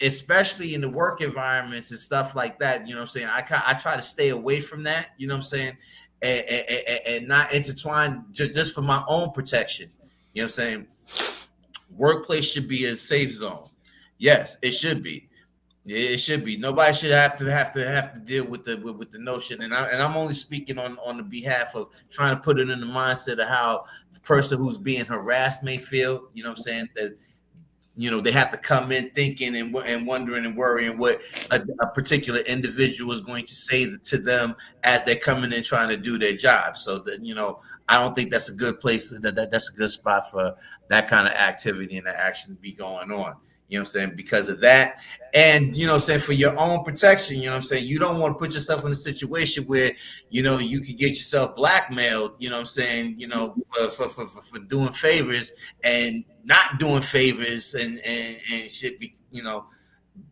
especially in the work environments and stuff like that, you know what I'm saying, I try to stay away from that, you know what I'm saying, and not intertwine just for my own protection. You know what I'm saying? Workplace should be a safe zone. Yes, it should be. Yeah, it should be. Nobody should have to deal with the notion. And I'm only speaking on the behalf of trying to put it in the mindset of how the person who's being harassed may feel. You know what I'm saying? That they have to come in thinking and wondering and worrying what a particular individual is going to say to them as they're coming in trying to do their job. So that I don't think that's a good place. That's a good spot for that kind of activity and that action to be going on. You know what I'm saying? Because of that. And, for your own protection, you don't want to put yourself in a situation where, you could get yourself blackmailed, for doing favors and not doing favors and shit,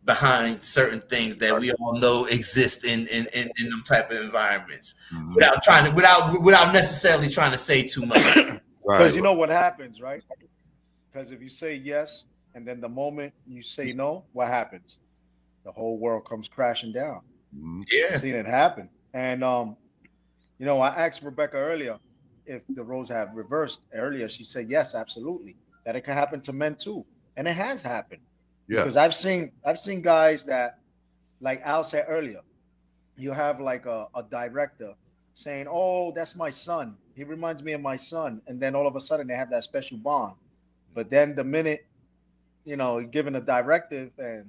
behind certain things that we all know exist in them type of environments without necessarily trying to say too much. Because you know what happens, right? Because if you say yes, and then the moment you say no, what happens? The whole world comes crashing down. Yeah. I've seen it happen. And, I asked Rebecca earlier if the roles have reversed. Earlier, she said, yes, absolutely. That it can happen to men too. And it has happened. Yeah. Because I've seen guys that, like Al said earlier, you have like a director saying, oh, that's my son. He reminds me of my son. And then all of a sudden they have that special bond. But then the minute given a directive and,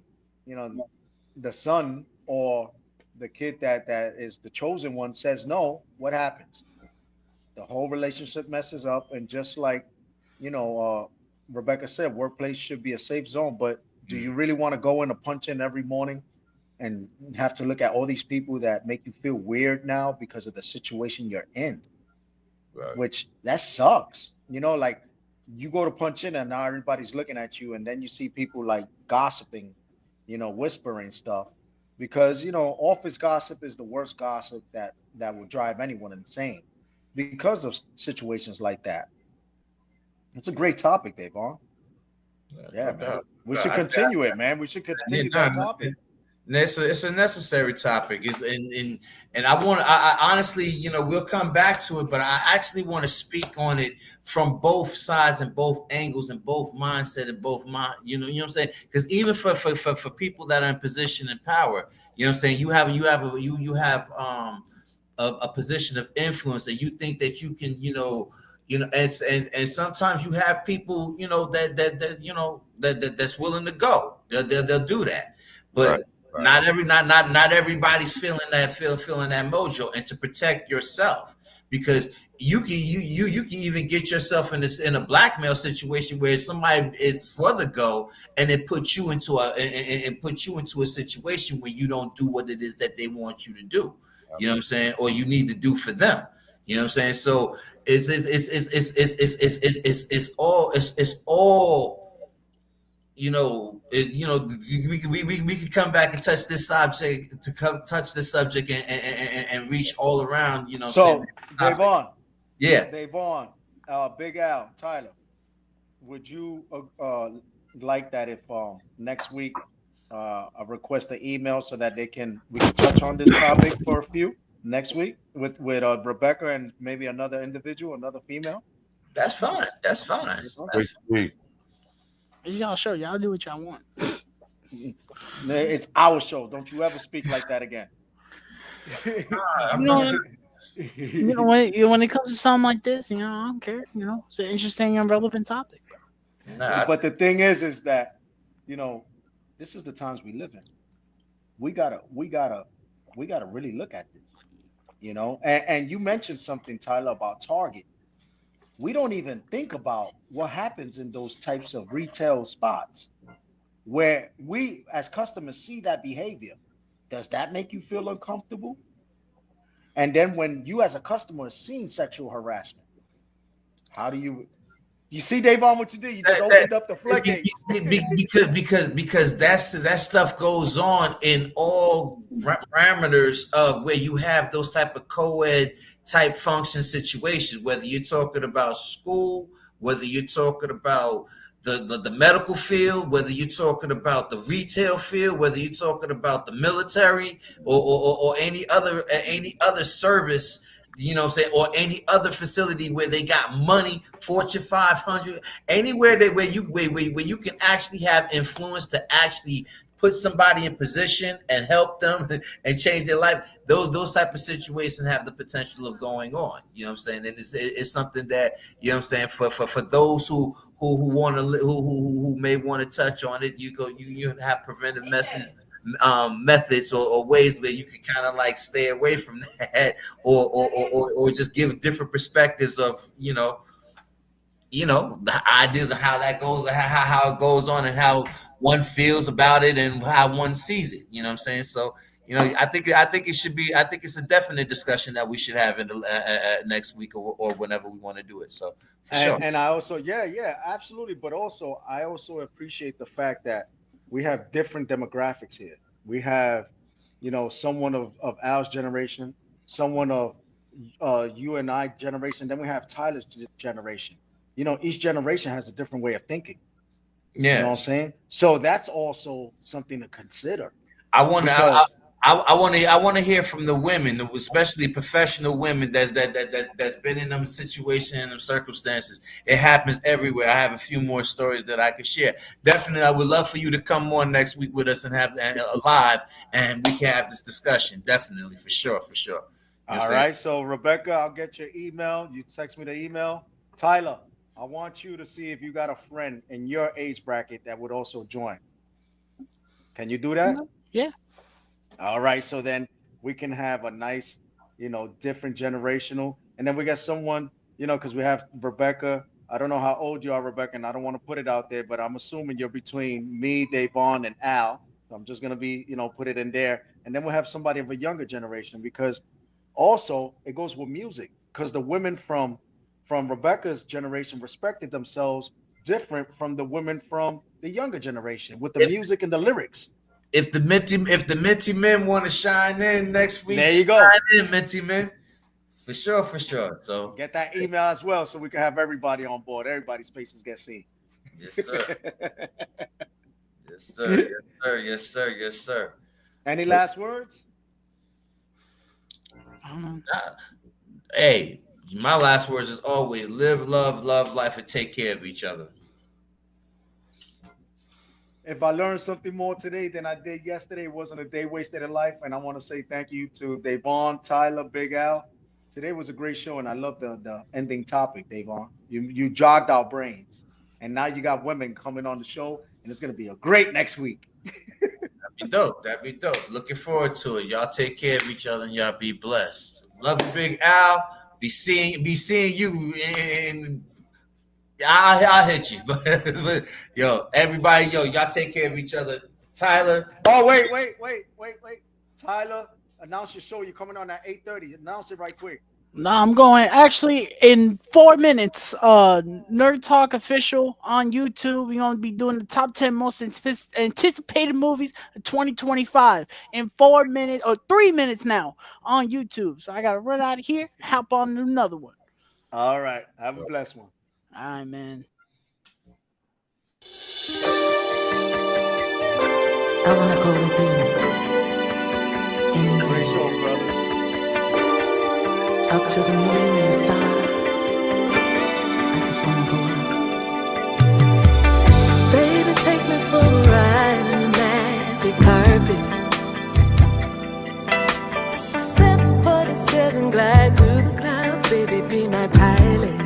the son or the kid that is the chosen one says no, what happens? The whole relationship messes up. And just like, Rebecca said, workplace should be a safe zone. But do you really want to go in a punch in every morning and have to look at all these people that make you feel weird now because of the situation you're in? Right. Which that sucks. Like, you go to punch in and now everybody's looking at you, and then you see people like gossiping, whispering stuff, because office gossip is the worst gossip that will drive anyone insane because of situations like that. It's a great topic, Davon. Yeah, man. We should continue it, man. We should continue that topic. It's a necessary topic. And I honestly, we'll come back to it, but I actually want to speak on it from both sides and both angles and both mindset and both mind. You know what I'm saying? Because even for people that are in position and power, you know what I'm saying, you have a position of influence that you think that you can, and sometimes you have people, that's willing to go. They'll do that, but. Right. Not everybody's feeling that mojo, and to protect yourself, because you can even get yourself in a blackmail situation where somebody is for the go, and it puts you into a situation where you don't do what it is that they want you to do. You know what I'm saying? Or you need to do for them. You know what I'm saying? So it's all. We can come back and touch this subject and reach all around. So Davon, yeah, Davon, Big Al, Tyler, would you like that if next week I request an email so that we can touch on this topic for a few next week with Rebecca and maybe another individual, another female? That's fine. That's fine. It's y'all show. Y'all do what y'all want. It's our show. Don't you ever speak like that again. When it comes to something like this, I don't care. It's an interesting and relevant topic. But the thing is that, this is the times we live in. We gotta really look at this. And you mentioned something, Tyler, about Target. We don't even think about what happens in those types of retail spots where we as customers see that behavior. Does that make you feel uncomfortable? And then when you as a customer are seeing sexual harassment, how do you see, Davon, what you did? You just opened up the floodgates. Because that stuff goes on in all parameters of where you have those type of co-ed type function situations, whether you're talking about school, whether you're talking about the medical field, whether you're talking about the retail field, whether you're talking about the military or any other service, or any other facility where they got money, Fortune 500, anywhere where you can actually have influence to actually put somebody in position and help them and change their life, those type of situations have the potential of going on. You know what I'm saying? And it's something that, you know what I'm saying, for those who want to who may want to touch on it, you have preventive methods or ways where you can kind of like stay away from that, or just give different perspectives of the ideas of how that goes, how it goes on, and how one feels about it and how one sees it. You know what I'm saying? So, I think it should be. I think it's a definite discussion that we should have in the next week or whenever we want to do it. So, for sure. And I also, yeah, absolutely. But also, I also appreciate the fact that we have different demographics here. We have, someone of Al's generation, someone of you and I generation. Then we have Tyler's generation. Each generation has a different way of thinking. Yeah. You know what I'm saying? So that's also something to consider. I want to hear from the women, especially professional women that's been in them situations and them circumstances. It happens everywhere. I have a few more stories that I could share. Definitely, I would love for you to come on next week with us and have live, and we can have this discussion. Definitely, for sure. All right. So Rebecca, I'll get your email. You text me the email. Tyler, I want you to see if you got a friend in your age bracket that would also join. Can you do that? Yeah. All right. So then we can have a nice, different generational. And then we got someone, because we have Rebecca. I don't know how old you are, Rebecca, and I don't want to put it out there, but I'm assuming you're between me, DAVON, and Al. So I'm just going to be, put it in there. And then we'll have somebody of a younger generation, because also it goes with music, because the women from Rebecca's generation respected themselves different from the women from the younger generation with the music and the lyrics. If the Minty men want to shine in next week, there you go. Shine in, Minty men. For sure. So get that email as well, so we can have everybody on board. Everybody's faces get seen. Yes, sir. Yes, sir. Any last words? I don't know. Hey, my last words is always live, love life, and take care of each other. If I learned something more today than I did yesterday, it wasn't a day wasted in life. And I want to say thank you to DAVON, Tyler, Big Al. Today was a great show, and I love the ending topic, DAVON. You jogged our brains. And now you got women coming on the show, and it's going to be a great next week. That'd be dope. Looking forward to it. Y'all take care of each other, and y'all be blessed. Love you, Big Al. Be seeing you in. I'll hit you, but everybody, y'all take care of each other. Tyler. Oh, wait. Tyler, announce your show. You're coming on at 8:30. Announce it right quick. No, I'm going actually in 4 minutes. Nerd Talk Official on YouTube. We're gonna be doing the top 10 most anticipated movies of 2025 in 4 minutes or 3 minutes now on YouTube. So I gotta run out of here, hop on to another one. All right, have a blessed one. All right, man. I wanna go with you. Great show, brother. Up to the moon and the stars. I just wanna go up. Baby, take me for a ride on the magic carpet. 747 glide through the clouds, baby, be my pilot.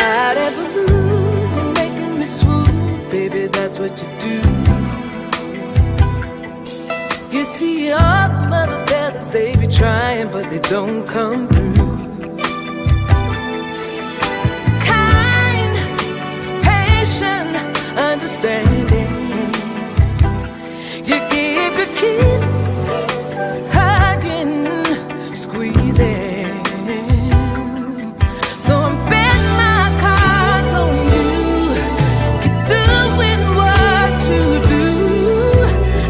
Hot air balloon, you're making me swoon, baby, that's what you do. You see all the mother fellas, they be trying, but they don't come through. Kind, patient, understanding. You give your kisses, hugging, squeezing. So I'm betting my cards on you. Keep doing what you do.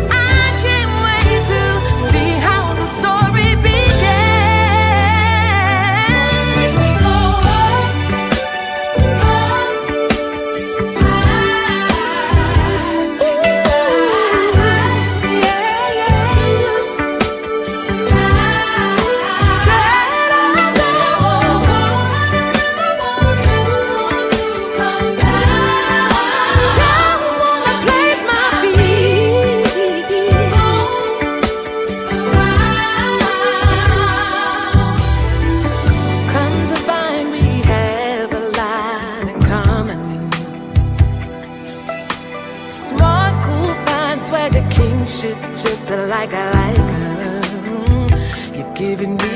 I can't wait to see how the story began. Make me go up, yeah, yeah. like her. You're giving me